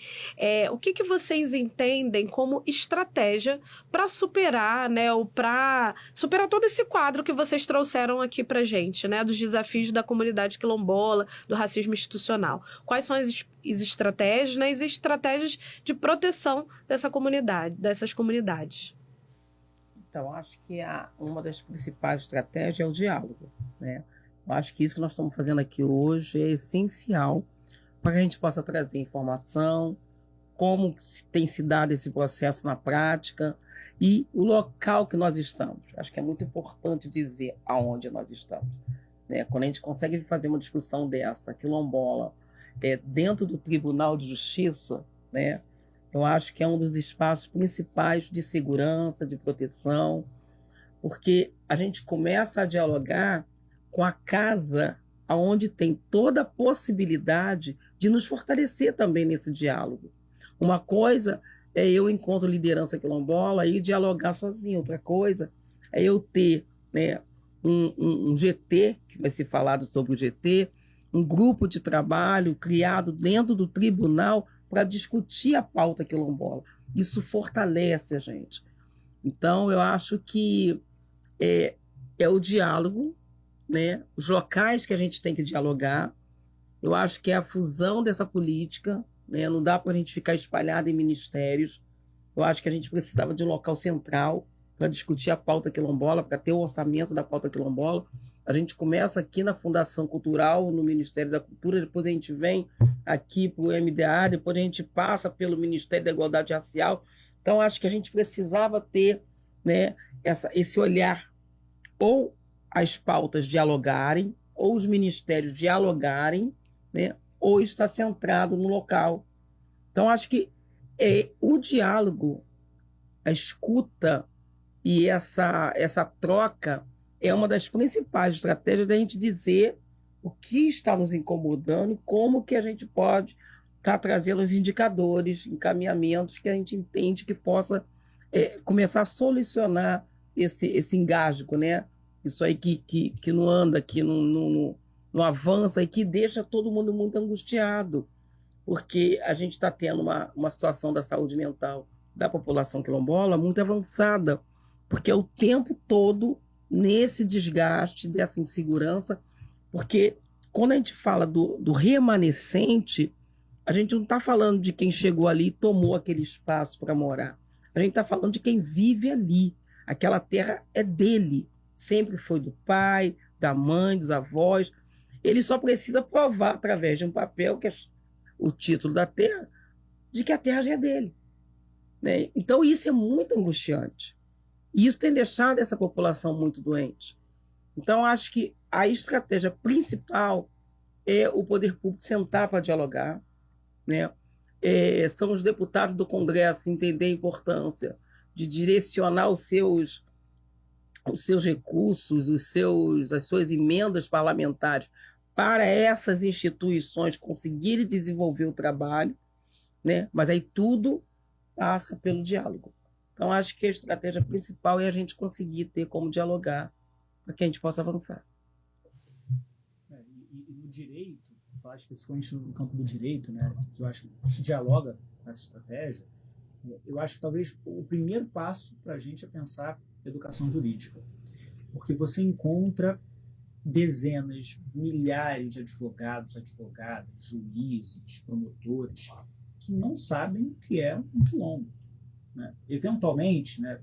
o que vocês entendem como estratégia para superar, né, ou para superar todo esse quadro que vocês trouxeram aqui para a gente, né, dos desafios da comunidade quilombola, do racismo institucional. Quais são as estratégias, né, as estratégias de proteção dessas comunidades? Então, acho que uma das principais estratégias é o diálogo, né? Eu acho que isso que nós estamos fazendo aqui hoje é essencial para que a gente possa trazer informação, como tem se dado esse processo na prática e o local que nós estamos. Acho que é muito importante dizer aonde nós estamos, né? Quando a gente consegue fazer uma discussão dessa, quilombola, dentro do Tribunal de Justiça, né? Eu acho que é um dos espaços principais de segurança, de proteção, porque a gente começa a dialogar com a casa onde tem toda a possibilidade de nos fortalecer também nesse diálogo. Uma coisa é eu encontro liderança quilombola e dialogar sozinho, outra coisa é eu ter, né, um GT, que vai ser falado sobre o GT, um grupo de trabalho criado dentro do tribunal para discutir a pauta quilombola. Isso fortalece a gente. Então, eu acho que é o diálogo, né? Os locais que a gente tem que dialogar. Eu acho que é a fusão dessa política, né? Não dá para a gente ficar espalhado em ministérios. Eu acho que a gente precisava de um local central para discutir a pauta quilombola, para ter o orçamento da pauta quilombola. A gente começa aqui na Fundação Cultural, no Ministério da Cultura, depois a gente vem aqui para o MDA, depois a gente passa pelo Ministério da Igualdade Racial. Então, acho que a gente precisava ter, né, esse olhar, ou as pautas dialogarem, ou os ministérios dialogarem, né, ou estar centrado no local. Então, acho que o diálogo, a escuta e essa troca é uma das principais estratégias da gente dizer o que está nos incomodando e como que a gente pode estar trazendo os indicadores, encaminhamentos que a gente entende que possa começar a solucionar esse engasgo, né? Isso aí que não anda, que não avança e que deixa todo mundo muito angustiado, porque a gente está tendo uma situação da saúde mental da população quilombola muito avançada, porque é o tempo todo nesse desgaste, dessa insegurança, porque quando a gente fala do remanescente, a gente não está falando de quem chegou ali e tomou aquele espaço para morar. A gente está falando de quem vive ali. Aquela terra é dele, sempre foi do pai, da mãe, dos avós. Ele só precisa provar, através de um papel, que é o título da terra, de que a terra já é dele. Né? Então, isso é muito angustiante. E isso tem deixado essa população muito doente. Então, acho que a estratégia principal é o poder público sentar para dialogar, né? São os deputados do Congresso entender a importância de direcionar os seus recursos, as suas emendas parlamentares para essas instituições conseguirem desenvolver o trabalho, né? Mas aí tudo passa pelo diálogo. Então, acho que a estratégia principal é a gente conseguir ter como dialogar para que a gente possa avançar. E no direito, falar especificamente no campo do direito, né, que eu acho que dialoga com essa estratégia, eu acho que talvez o primeiro passo para a gente é pensar educação jurídica. Porque você encontra dezenas, milhares de advogados, advogadas, juízes, promotores, que não sabem o que é um quilombo. Né? Eventualmente, né,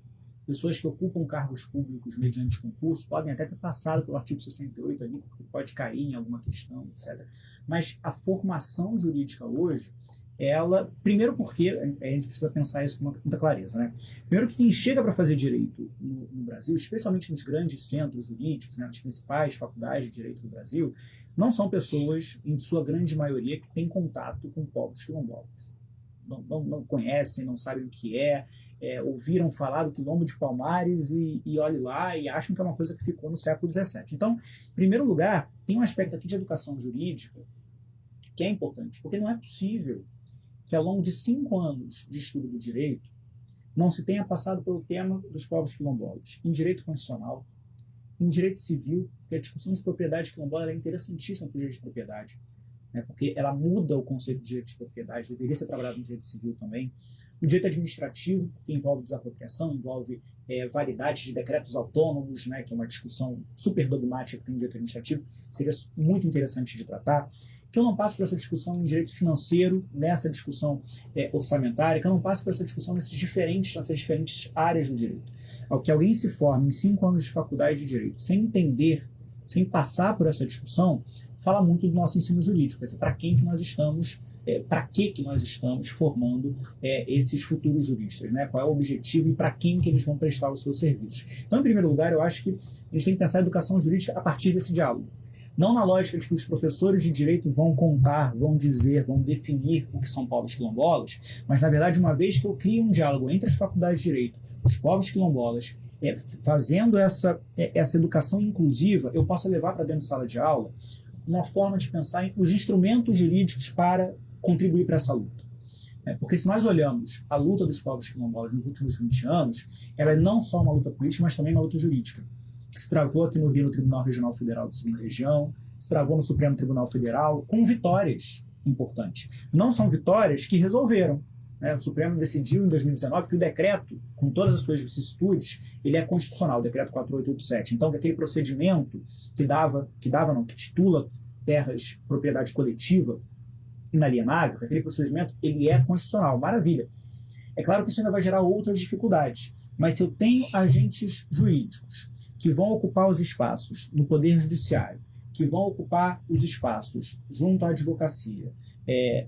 pessoas que ocupam cargos públicos mediante concurso podem até ter passado pelo artigo 68 ali, porque pode cair em alguma questão, etc. Mas a formação jurídica hoje, ela, primeiro porque a gente precisa pensar isso com muita clareza, né? Primeiro que quem chega para fazer direito no Brasil, especialmente nos grandes centros jurídicos, né, nas principais faculdades de direito do Brasil, não são pessoas, em sua grande maioria, que têm contato com povos quilombolas. Não conhecem, não sabem o que ouviram falar do quilombo de Palmares e olhe lá e acham que é uma coisa que ficou no século XVII. Então, em primeiro lugar, tem um aspecto aqui de educação jurídica que é importante, porque não é possível que ao longo de 5 anos de estudo do direito não se tenha passado pelo tema dos povos quilombolas, em direito constitucional, em direito civil, porque a discussão de propriedade quilombola é interessantíssima para o direito de propriedade, né, porque ela muda o conceito de direito de propriedade, deveria ser trabalhado no direito civil também. O direito administrativo, que envolve desapropriação, envolve validade de decretos autônomos, né, que é uma discussão super dogmática que tem no direito administrativo, seria muito interessante de tratar. Que eu não passo por essa discussão em direito financeiro, nessa discussão orçamentária, que eu não passo por essa discussão nessas diferentes áreas do direito. Ao que alguém se forme em 5 anos de faculdade de direito, sem entender, sem passar por essa discussão, fala muito do nosso ensino jurídico, para quem que nós estamos, para que nós estamos formando esses futuros juristas, né? Qual é o objetivo e para quem que eles vão prestar os seus serviços. Então, em primeiro lugar, eu acho que a gente tem que pensar a educação jurídica a partir desse diálogo. Não na lógica de que os professores de direito vão contar, vão dizer, vão definir o que são povos quilombolas, mas, na verdade, uma vez que eu crio um diálogo entre as faculdades de direito, os povos quilombolas, fazendo essa educação inclusiva, eu posso levar para dentro de sala de aula uma forma de pensar em os instrumentos jurídicos para contribuir para essa luta. Porque se nós olhamos a luta dos povos quilombolas nos últimos 20 anos, ela é não só uma luta política, mas também uma luta jurídica, que se travou aqui no Rio, no Tribunal Regional Federal de Segunda Região, se travou no Supremo Tribunal Federal, com vitórias importantes. Não são vitórias que resolveram. Né? O Supremo decidiu em 2019 que o decreto, com todas as suas vicissitudes, ele é constitucional, o decreto 4887. Então, que aquele procedimento que titula terras propriedade coletiva inalienável, que aquele procedimento ele é constitucional, maravilha. É claro que isso ainda vai gerar outras dificuldades, mas se eu tenho agentes jurídicos que vão ocupar os espaços no Poder Judiciário, que vão ocupar os espaços junto à advocacia,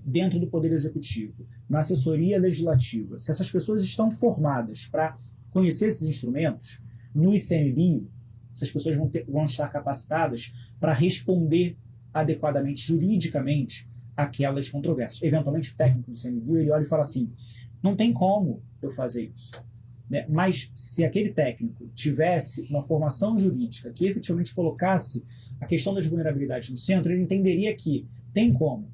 dentro do Poder Executivo, na assessoria legislativa, se essas pessoas estão formadas para conhecer esses instrumentos, no ICMBio, essas pessoas vão estar capacitadas para responder adequadamente, juridicamente, aquelas controvérsias. Eventualmente, o técnico do ICMBio, ele olha e fala assim, não tem como eu fazer isso. Né? Mas se aquele técnico tivesse uma formação jurídica que efetivamente colocasse a questão das vulnerabilidades no centro, ele entenderia que tem como.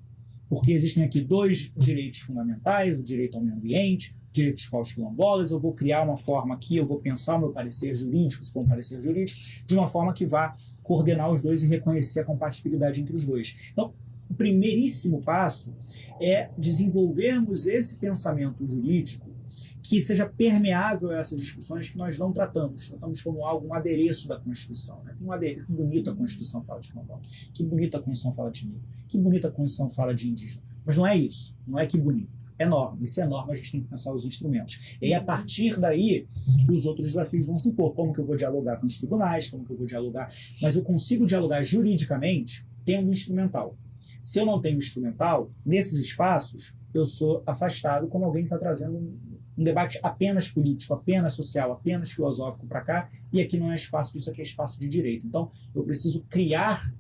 Porque existem aqui 2 direitos fundamentais, o direito ao meio ambiente, o direito dos povos quilombolas, eu vou criar uma forma aqui, eu vou pensar o meu parecer jurídico, se for um parecer jurídico, de uma forma que vá coordenar os dois e reconhecer a compatibilidade entre os dois. Então, o primeiríssimo passo é desenvolvermos esse pensamento jurídico que seja permeável a essas discussões que nós não tratamos como algo, um adereço da Constituição. Né? Tem um adereço, que bonito a Constituição fala de quilombola, que bonito a Constituição fala de negro, que bonita a Constituição fala de indígena. Mas não é isso, não é que bonito. é norma. E se é norma, a gente tem que pensar os instrumentos. E aí, a partir daí, os outros desafios vão se impor. Como que eu vou dialogar com os tribunais, como que eu vou dialogar... Mas eu consigo dialogar juridicamente tendo um instrumental. Se eu não tenho instrumental, nesses espaços, eu sou afastado como alguém que está trazendo um debate apenas político, apenas social, apenas filosófico para cá, e aqui não é espaço disso, aqui é espaço de direito. Então, eu preciso criar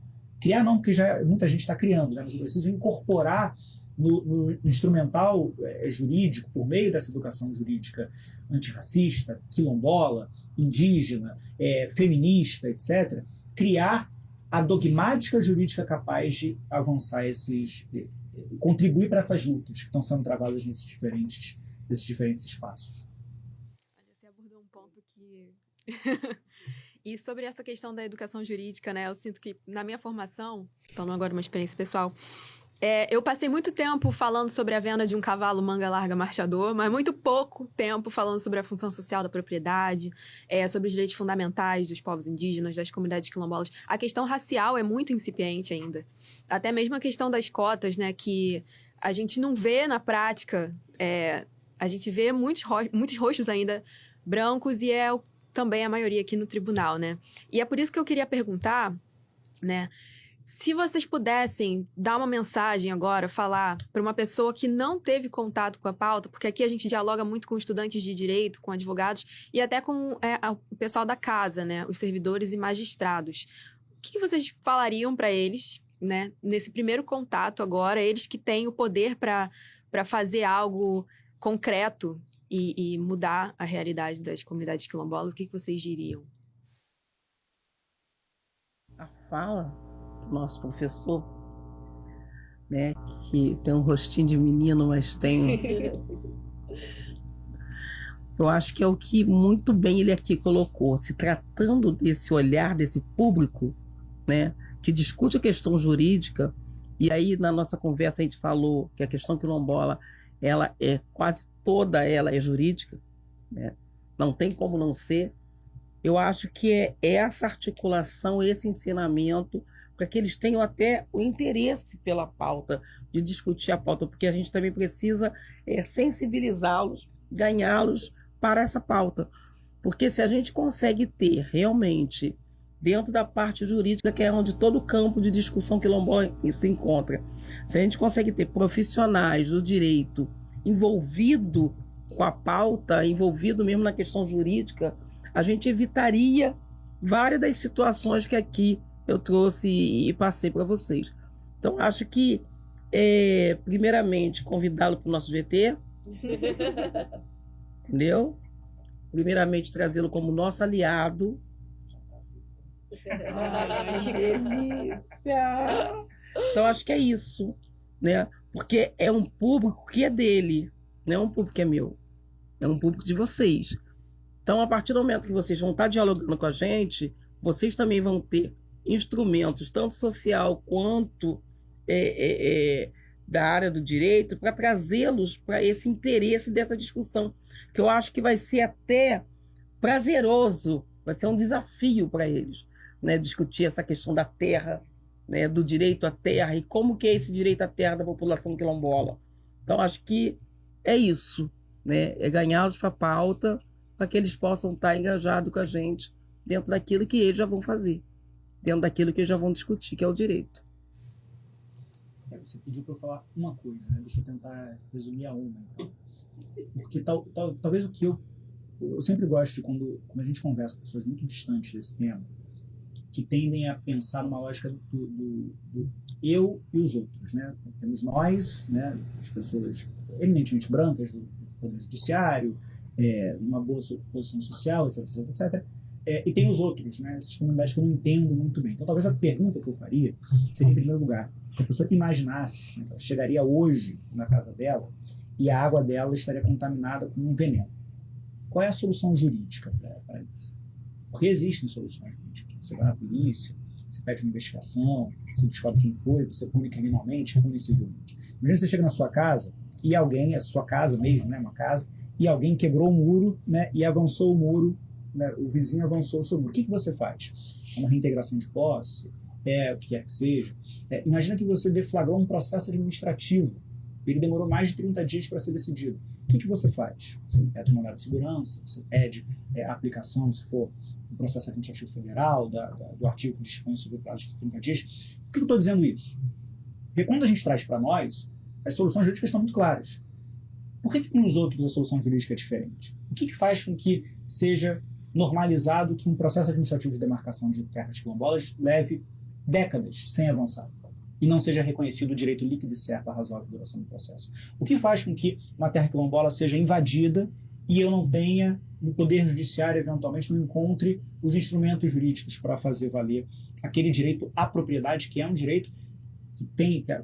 não, porque já muita gente está criando, né? Mas eu preciso incorporar no instrumental jurídico, por meio dessa educação jurídica antirracista, quilombola, indígena, feminista, etc., criar a dogmática jurídica capaz de avançar contribuir para essas lutas que estão sendo travadas nesses diferentes espaços. Você abordou um ponto que... E sobre essa questão da educação jurídica, né? Eu sinto que na minha formação, falando agora uma experiência pessoal, eu passei muito tempo falando sobre a venda de um cavalo manga larga marchador, mas muito pouco tempo falando sobre a função social da propriedade, sobre os direitos fundamentais dos povos indígenas, das comunidades quilombolas. A questão racial é muito incipiente ainda. Até mesmo a questão das cotas, né? Que a gente não vê na prática. A gente vê muitos rostos ainda brancos e também a maioria aqui no tribunal, né? E é por isso que eu queria perguntar, né? Se vocês pudessem dar uma mensagem agora, falar para uma pessoa que não teve contato com a pauta, porque aqui a gente dialoga muito com estudantes de direito, com advogados e até com o pessoal da casa, né? Os servidores e magistrados. O que vocês falariam para eles, né? Nesse primeiro contato agora, eles que têm o poder para fazer algo concreto e mudar a realidade das comunidades quilombolas, o que vocês diriam? A fala do nosso professor, né, que tem um rostinho de menino, mas tem... Eu acho que é o que muito bem ele aqui colocou, se tratando desse olhar, desse público, né, que discute a questão jurídica, e aí na nossa conversa a gente falou que a questão quilombola ela quase toda ela é jurídica, né? Não tem como não ser. Eu acho que é essa articulação, esse ensinamento, para que eles tenham até o interesse pela pauta, de discutir a pauta, porque a gente também precisa sensibilizá-los, ganhá-los para essa pauta. Porque se a gente consegue ter realmente, dentro da parte jurídica, que é onde todo o campo de discussão quilombola se encontra, se a gente consegue ter profissionais do direito envolvido com a pauta, envolvido mesmo na questão jurídica, a gente evitaria várias das situações que aqui eu trouxe e passei para vocês. Então, acho que, primeiramente, convidá-lo para o nosso GT, entendeu? Primeiramente, trazê-lo como nosso aliado. Ai, que delícia! Então, acho que é isso, né? Porque é um público que é dele, não é um público que é meu, é um público de vocês. Então, a partir do momento que vocês vão estar dialogando com a gente, vocês também vão ter instrumentos, tanto social quanto da área do direito, para trazê-los para esse interesse dessa discussão, que eu acho que vai ser até prazeroso, vai ser um desafio para eles, né? Discutir essa questão da terra, né? Do direito à terra e como que é esse direito à terra da população quilombola. Então, acho que é isso, né? É ganhá-los para a pauta, para que eles possam estar engajados com a gente dentro daquilo que eles já vão fazer, dentro daquilo que eles já vão discutir, que é o direito. Você pediu para eu falar uma coisa, né? Deixa eu tentar resumir a uma. Então. Porque talvez o que eu sempre gosto de quando a gente conversa com pessoas muito distantes desse tema, que tendem a pensar numa lógica do eu e os outros, né? Temos nós, né? As pessoas eminentemente brancas do Poder Judiciário, uma boa posição social, etc, etc, etc. E tem os outros, né? Essas comunidades que eu não entendo muito bem. Então, talvez a pergunta que eu faria seria, em primeiro lugar, que a pessoa imaginasse, né, que ela chegaria hoje na casa dela e a água dela estaria contaminada com um veneno. Qual é a solução jurídica para isso? Porque existem soluções jurídicas. Você vai na polícia, você pede uma investigação, você descobre quem foi, você pune criminalmente, pune civilmente. Imagina você chega na sua casa e alguém, a sua casa mesmo, né, uma casa, e alguém quebrou o muro, né, e avançou o muro, né, o vizinho avançou o seu muro. O que você faz? É uma reintegração de posse? O que quer que seja. Imagina que você deflagrou um processo administrativo Ele demorou mais de 30 dias para ser decidido. O que você faz? Você pede um mandado de segurança, você pede a aplicação, se for um processo administrativo federal, do artigo que dispõe sobre o prazo de 30 dias. Por que eu estou dizendo isso? Porque quando a gente traz para nós, as soluções jurídicas estão muito claras. Por que nos outros a solução jurídica é diferente? O que faz com que seja normalizado que um processo administrativo de demarcação de terras quilombolas leve décadas sem avançar e não seja reconhecido o direito líquido e certo à razoável duração do processo? O que faz com que uma terra quilombola seja invadida e eu não tenha, no Poder Judiciário, eventualmente, não encontre os instrumentos jurídicos para fazer valer aquele direito à propriedade, que é um direito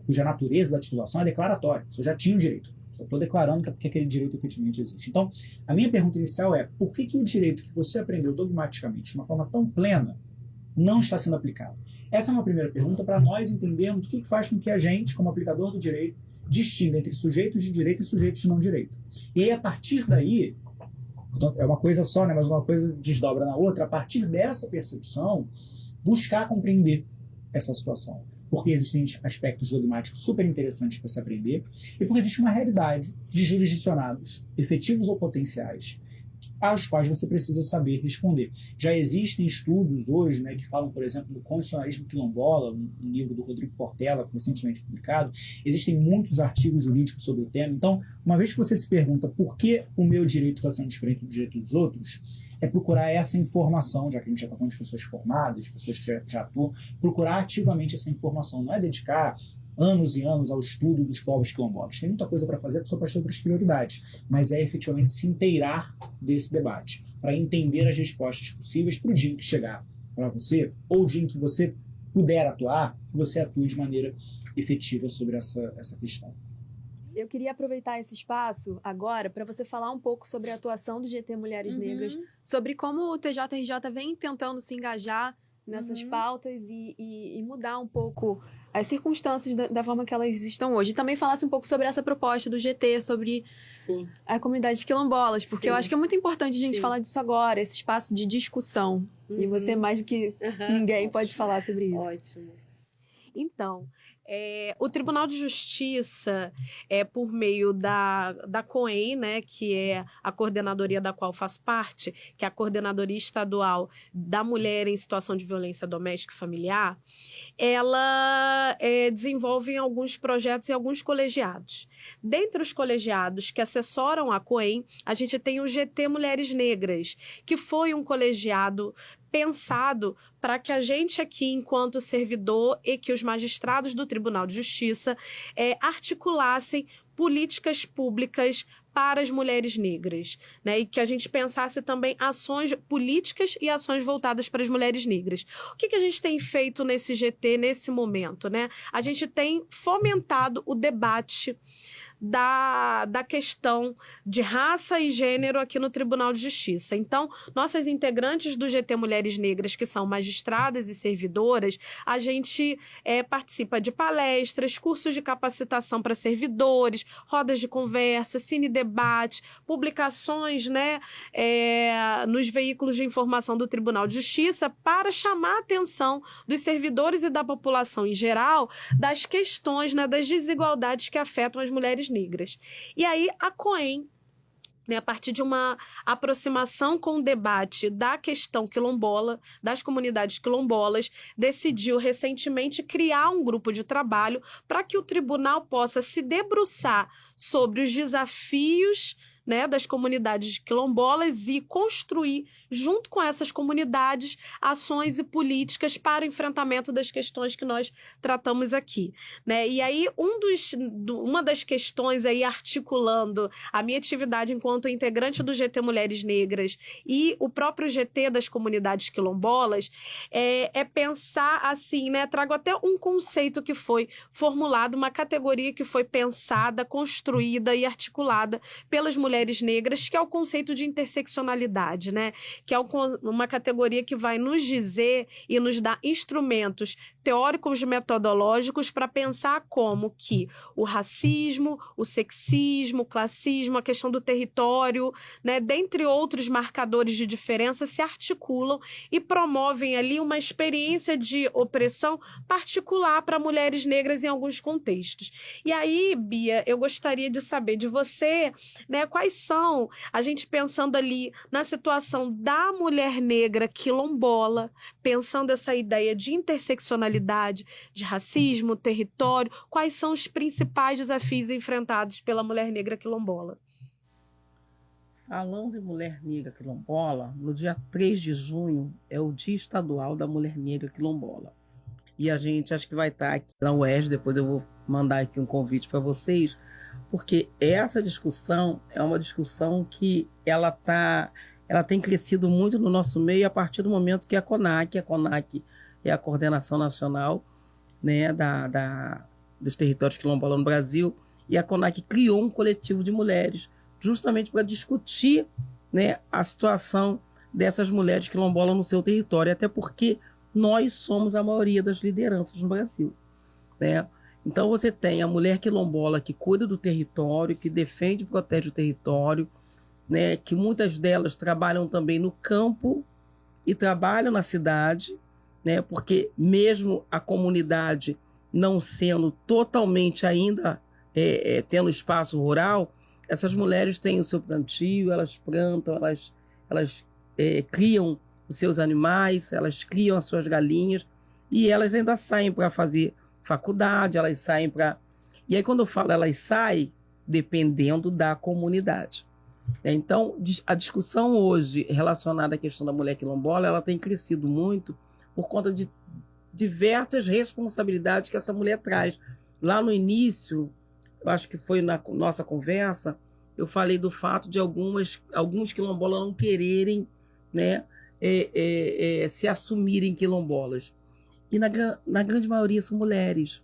cuja natureza da titulação é declaratória. Eu já tinha o direito. Só estou declarando que aquele direito efetivamente existe. Então, a minha pergunta inicial é: por que o direito que você aprendeu dogmaticamente de uma forma tão plena não está sendo aplicado? Essa é uma primeira pergunta para nós entendermos o que faz com que a gente, como aplicador do direito, distinga entre sujeitos de direito e sujeitos de não direito. E aí, a partir daí, então, é uma coisa só, né, mas uma coisa desdobra na outra, a partir dessa percepção, buscar compreender essa situação. Porque existem aspectos dogmáticos super interessantes para se aprender e porque existe uma realidade de jurisdicionados, efetivos ou potenciais, aos quais você precisa saber responder. Já existem estudos hoje, né, que falam, por exemplo, do constitucionalismo quilombola, um livro do Rodrigo Portela, recentemente publicado. Existem muitos artigos jurídicos sobre o tema. Então, uma vez que você se pergunta por que o meu direito está sendo diferente do direito dos outros, é procurar essa informação, já que a gente já está falando de pessoas formadas, pessoas que já atuam, procurar ativamente essa informação. Não é dedicar anos e anos ao estudo dos povos quilombolas. Tem muita coisa para fazer, a pessoa pode ter outras prioridades, mas é efetivamente se inteirar desse debate, para entender as respostas possíveis para o dia em que chegar para você, ou o dia em que você puder atuar, que você atue de maneira efetiva sobre essa questão. Eu queria aproveitar esse espaço agora para você falar um pouco sobre a atuação do GT Mulheres Negras, sobre como o TJRJ vem tentando se engajar nessas pautas e mudar um pouco as circunstâncias da forma que elas estão hoje. E também falasse um pouco sobre essa proposta do GT, sobre a comunidade quilombolas, porque eu acho que é muito importante a gente falar disso agora, esse espaço de discussão. E você, mais do que ninguém, pode falar sobre isso. Ótimo. Então, o Tribunal de Justiça, por meio da COEM, né, que é a coordenadoria da qual faço parte, que é a Coordenadoria Estadual da Mulher em Situação de Violência Doméstica e Familiar, ela desenvolve alguns projetos e alguns colegiados. Dentre os colegiados que assessoram a COEM, a gente tem o GT Mulheres Negras, que foi um colegiado pensado para que a gente aqui, enquanto servidor, e que os magistrados do Tribunal de Justiça articulassem políticas públicas para as mulheres negras, né? E que a gente pensasse também ações políticas e ações voltadas para as mulheres negras. O que a gente tem feito nesse GT, nesse momento, né? A gente tem fomentado o debate da questão de raça e gênero aqui no Tribunal de Justiça. Então, nossas integrantes do GT Mulheres Negras, que são magistradas e servidoras, a gente participa de palestras, cursos de capacitação para servidores, rodas de conversa, cine-debate, publicações, né, nos veículos de informação do Tribunal de Justiça para chamar a atenção dos servidores e da população em geral das questões, né, das desigualdades que afetam as mulheres negras. E aí a COEM, né, a partir de uma aproximação com o debate da questão quilombola, das comunidades quilombolas, decidiu recentemente criar um grupo de trabalho para que o tribunal possa se debruçar sobre os desafios, né, das comunidades quilombolas e construir, junto com essas comunidades, ações e políticas para o enfrentamento das questões que nós tratamos aqui, né? E aí, uma das questões aí, articulando a minha atividade enquanto integrante do GT Mulheres Negras e o próprio GT das comunidades quilombolas, é pensar assim, né? Trago até um conceito que foi formulado, uma categoria que foi pensada, construída e articulada pelas mulheres negras, que é o conceito de interseccionalidade, né? Que é uma categoria que vai nos dizer e nos dar instrumentos teóricos metodológicos para pensar como que o racismo, o sexismo, o classismo, a questão do território, né, dentre outros marcadores de diferença, se articulam e promovem ali uma experiência de opressão particular para mulheres negras em alguns contextos. E aí, Bia, eu gostaria de saber de você, né, quais são, a gente pensando ali na situação da mulher negra quilombola, pensando essa ideia de interseccionalidade, de racismo, território, quais são os principais desafios enfrentados pela mulher negra quilombola? Falando em mulher negra quilombola, no dia 3 de junho é o Dia Estadual da Mulher Negra Quilombola. E a gente acho que vai estar aqui na UERJ, depois eu vou mandar aqui um convite para vocês, porque essa discussão é uma discussão que ela tem crescido muito no nosso meio a partir do momento que a CONAC é a Coordenação Nacional, né, dos Territórios Quilombolas no Brasil, e a CONAC criou um coletivo de mulheres justamente para discutir, né, a situação dessas mulheres quilombolas no seu território, até porque nós somos a maioria das lideranças no Brasil, né? Então você tem a mulher quilombola que cuida do território, que defende e protege o território, né, que muitas delas trabalham também no campo e trabalham na cidade, né, porque mesmo a comunidade não sendo totalmente ainda tendo espaço rural, essas mulheres têm o seu plantio, elas plantam, elas criam os seus animais, elas criam as suas galinhas e elas ainda saem para fazer faculdade, elas saem para... E aí quando eu falo elas saem, dependendo da comunidade. Então, a discussão hoje relacionada à questão da mulher quilombola, ela tem crescido muito por conta de diversas responsabilidades que essa mulher traz. Lá no início, eu acho que foi na nossa conversa, eu falei do fato de alguns quilombolas não quererem, né, se assumirem quilombolas. E na grande maioria são mulheres.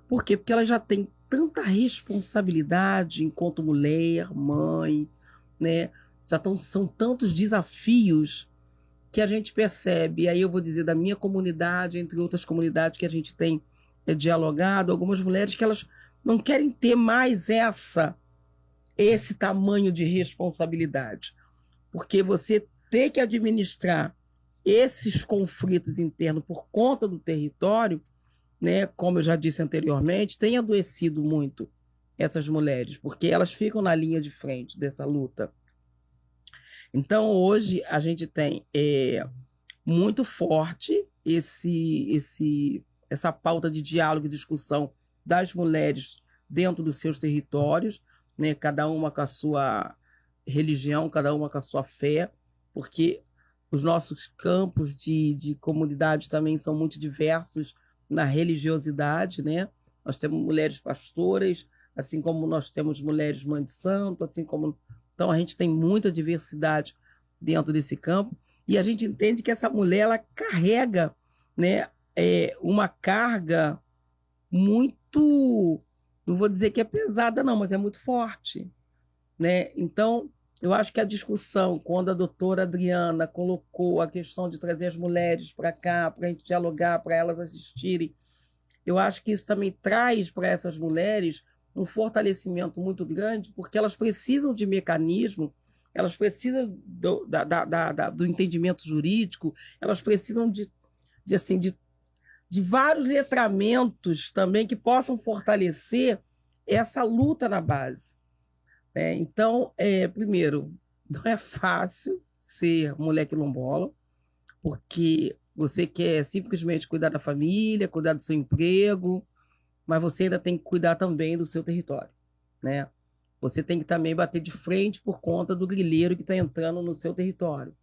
Por quê? Porque elas já têm tanta responsabilidade enquanto mulher, mãe, né? São tantos desafios que a gente percebe, aí eu vou dizer da minha comunidade, entre outras comunidades que a gente tem dialogado, algumas mulheres que elas não querem ter mais esse tamanho de responsabilidade, porque você ter que administrar esses conflitos internos por conta do território, né, como eu já disse anteriormente, tem adoecido muito essas mulheres, porque elas ficam na linha de frente dessa luta. Então, hoje, a gente tem muito forte essa pauta de diálogo e discussão das mulheres dentro dos seus territórios, né, cada uma com a sua religião, cada uma com a sua fé, porque os nossos campos de comunidade também são muito diversos na religiosidade, né? Nós temos mulheres pastoras, assim como nós temos mulheres mãe de santo, assim como... Então, a gente tem muita diversidade dentro desse campo e a gente entende que essa mulher, ela carrega, né, uma carga muito, não vou dizer que é pesada não, mas é muito forte, né? Então, eu acho que a discussão, quando a doutora Adriana colocou a questão de trazer as mulheres para cá, para a gente dialogar, para elas assistirem, eu acho que isso também traz para essas mulheres um fortalecimento muito grande, porque elas precisam de mecanismo, elas precisam do entendimento jurídico, elas precisam de vários letramentos também que possam fortalecer essa luta na base. Então, primeiro, não é fácil ser mulher quilombola, porque você quer simplesmente cuidar da família, cuidar do seu emprego, mas você ainda tem que cuidar também do seu território, né? Você tem que também bater de frente por conta do grileiro que está entrando no seu território,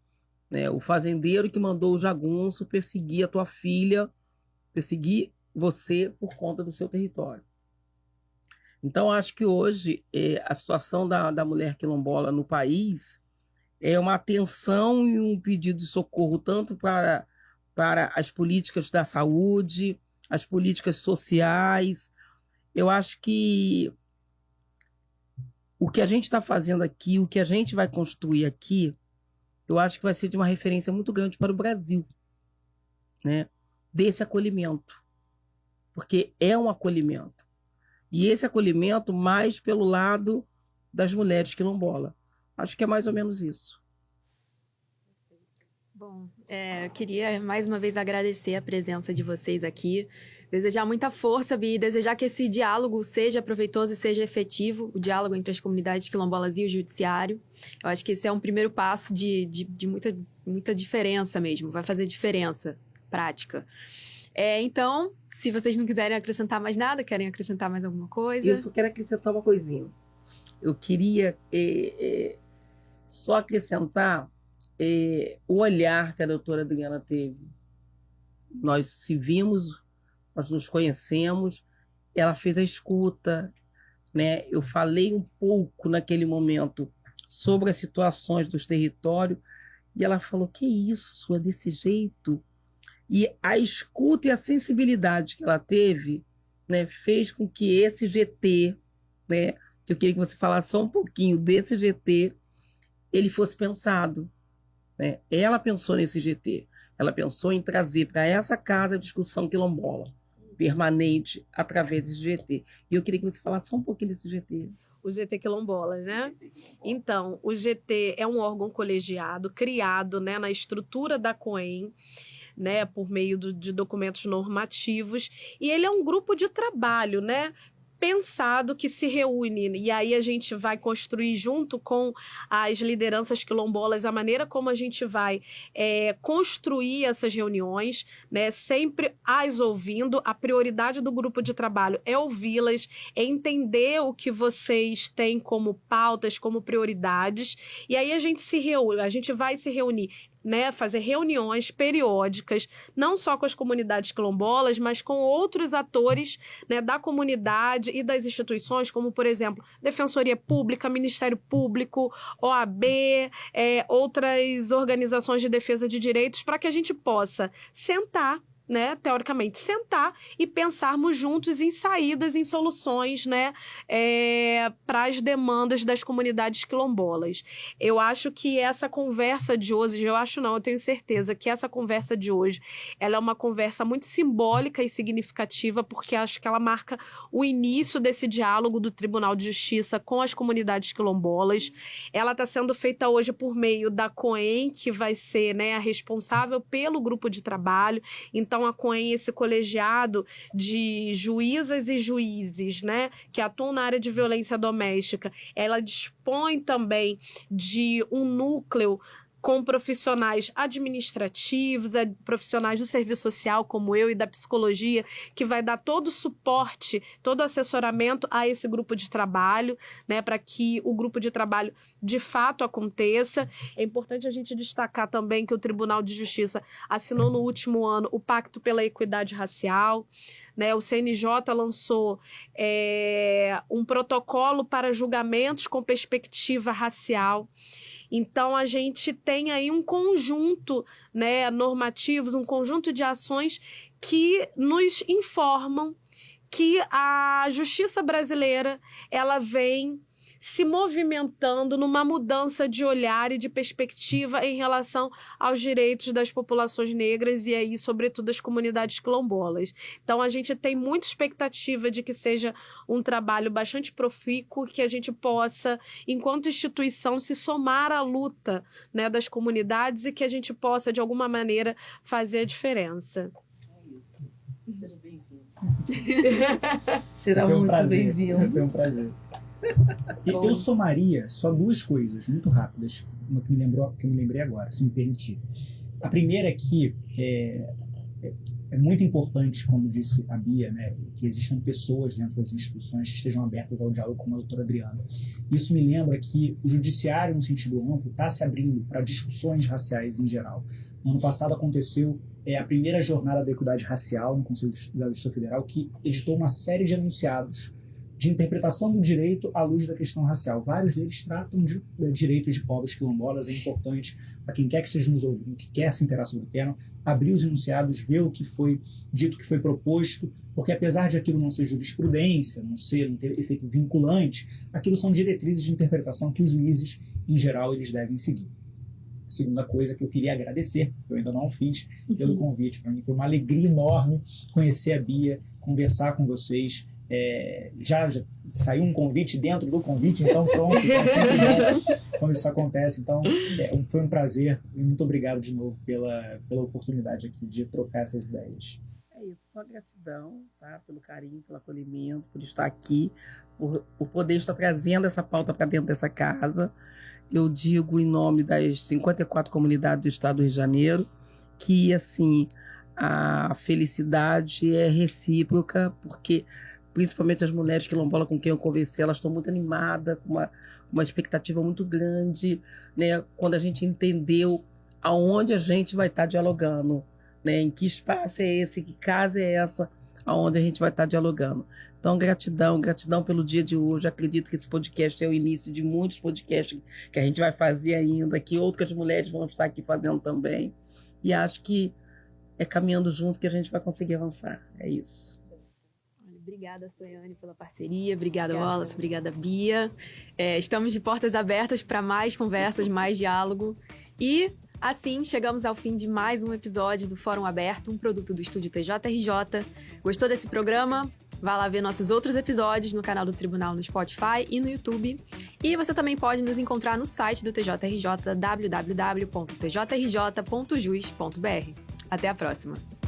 né? O fazendeiro que mandou o jagunço perseguir a tua filha, perseguir você por conta do seu território. Então, acho que hoje a situação da mulher quilombola no país é uma atenção e um pedido de socorro tanto para as políticas da saúde, as políticas sociais. Eu acho que o que a gente está fazendo aqui, o que a gente vai construir aqui, eu acho que vai ser de uma referência muito grande para o Brasil, né? Desse acolhimento, porque é um acolhimento. E esse acolhimento mais pelo lado das mulheres quilombolas. Acho que é mais ou menos isso. Bom, eu queria mais uma vez agradecer a presença de vocês aqui, desejar muita força, Bi, desejar que esse diálogo seja proveitoso e seja efetivo, o diálogo entre as comunidades quilombolas e o judiciário. Eu acho que esse é um primeiro passo de muita diferença mesmo, vai fazer diferença prática. Então, se vocês não quiserem acrescentar mais nada, querem acrescentar mais alguma coisa? Eu só quero acrescentar uma coisinha. Eu queria só acrescentar o olhar que a doutora Adriana teve. Nós se vimos, nós nos conhecemos, ela fez a escuta, né? Eu falei um pouco naquele momento sobre as situações dos territórios e ela falou, que isso, é desse jeito? E a escuta e a sensibilidade que ela teve, né, fez com que esse GT, né, eu queria que você falasse só um pouquinho desse GT, ele fosse pensado. Né? Ela pensou nesse GT, ela pensou em trazer para essa casa a discussão quilombola permanente através desse GT. E eu queria que você falasse só um pouquinho desse GT. O GT Quilombolas, né? Então, o GT é um órgão colegiado criado, né, na estrutura da COEM, né, por meio de documentos normativos, e ele é um grupo de trabalho, né, pensado, que se reúne, e aí a gente vai construir junto com as lideranças quilombolas a maneira como a gente vai construir essas reuniões, né, sempre as ouvindo. A prioridade do grupo de trabalho é ouvi-las, é entender o que vocês têm como pautas, como prioridades, e aí a gente se reúne, a gente vai se reunir, né, fazer reuniões periódicas, não só com as comunidades quilombolas, mas com outros atores, né, da comunidade e das instituições, como, por exemplo, Defensoria Pública, Ministério Público, OAB, outras organizações de defesa de direitos, para que a gente possa sentar, né, teoricamente, sentar e pensarmos juntos em saídas, em soluções, né, para as demandas das comunidades quilombolas. Eu acho que essa conversa de hoje, eu tenho certeza que essa conversa de hoje, ela é uma conversa muito simbólica e significativa, porque acho que ela marca o início desse diálogo do Tribunal de Justiça com as comunidades quilombolas. Ela está sendo feita hoje por meio da COEM, que vai ser, né, a responsável pelo grupo de trabalho. Então, a COEM, esse colegiado de juízas e juízes, né, que atuam na área de violência doméstica, ela dispõe também de um núcleo com profissionais administrativos, profissionais do serviço social, como eu, e da psicologia, que vai dar todo o suporte, todo o assessoramento a esse grupo de trabalho, né, para que o grupo de trabalho de fato aconteça. É importante a gente destacar também que o Tribunal de Justiça assinou no último ano o Pacto pela Equidade Racial, né, o CNJ lançou um protocolo para julgamentos com perspectiva racial. Então, a gente tem aí um conjunto, né, normativos, um conjunto de ações que nos informam que a justiça brasileira, ela vem se movimentando numa mudança de olhar e de perspectiva em relação aos direitos das populações negras e aí, sobretudo, as comunidades quilombolas. Então, a gente tem muita expectativa de que seja um trabalho bastante profícuo, que a gente possa, enquanto instituição, se somar à luta, né, das comunidades e que a gente possa, de alguma maneira, fazer a diferença. É isso. Seja bem-vindo. Será muito prazer. Bem-vindo. Vai ser um prazer. Eu somaria só duas coisas muito rápidas, uma que me lembrei agora, se me permitir. A primeira é que é muito importante, como disse a Bia, né, que existam pessoas dentro das instituições que estejam abertas ao diálogo, como a doutora Adriana. Isso me lembra que o judiciário, no sentido amplo, está se abrindo para discussões raciais em geral. No ano passado aconteceu a primeira jornada da equidade racial no Conselho da Justiça Federal, que editou uma série de enunciados de interpretação do direito à luz da questão racial. Vários deles tratam de direitos de povos quilombolas. É importante para quem quer que esteja nos ouvindo, que quer se interessar sobre o tema, abrir os enunciados, ver o que foi dito, o que foi proposto, porque apesar de aquilo não ser jurisprudência, não ter efeito vinculante, aquilo são diretrizes de interpretação que os juízes, em geral, eles devem seguir. Segunda coisa que eu queria agradecer, que eu ainda não fiz, pelo convite. Para mim foi uma alegria enorme conhecer a Bia, conversar com vocês. Já saiu um convite dentro do convite, então pronto, é sempre bom quando isso acontece. Então foi um prazer e muito obrigado de novo pela oportunidade aqui de trocar essas ideias. É isso, só gratidão, tá? Pelo carinho, pelo acolhimento, por estar aqui, por poder estar trazendo essa pauta para dentro dessa casa. Eu digo em nome das 54 comunidades do estado do Rio de Janeiro que, assim, a felicidade é recíproca, porque principalmente as mulheres quilombolas com quem eu conversei, elas estão muito animadas, com uma expectativa muito grande, né? Quando a gente entendeu aonde a gente vai estar dialogando, né? Em que espaço é esse, que casa é essa, aonde a gente vai estar dialogando. Então, gratidão pelo dia de hoje. Acredito que esse podcast é o início de muitos podcasts que a gente vai fazer ainda, que outras mulheres vão estar aqui fazendo também. E acho que é caminhando junto que a gente vai conseguir avançar. É isso. Obrigada, Soiane, pela parceria. Obrigada, Wallace. Obrigada, Bia. Estamos de portas abertas para mais conversas, mais diálogo. E, assim, chegamos ao fim de mais um episódio do Fórum Aberto, um produto do Estúdio TJRJ. Gostou desse programa? Vá lá ver nossos outros episódios no canal do Tribunal no Spotify e no YouTube. E você também pode nos encontrar no site do TJRJ, www.tjrj.jus.br. Até a próxima!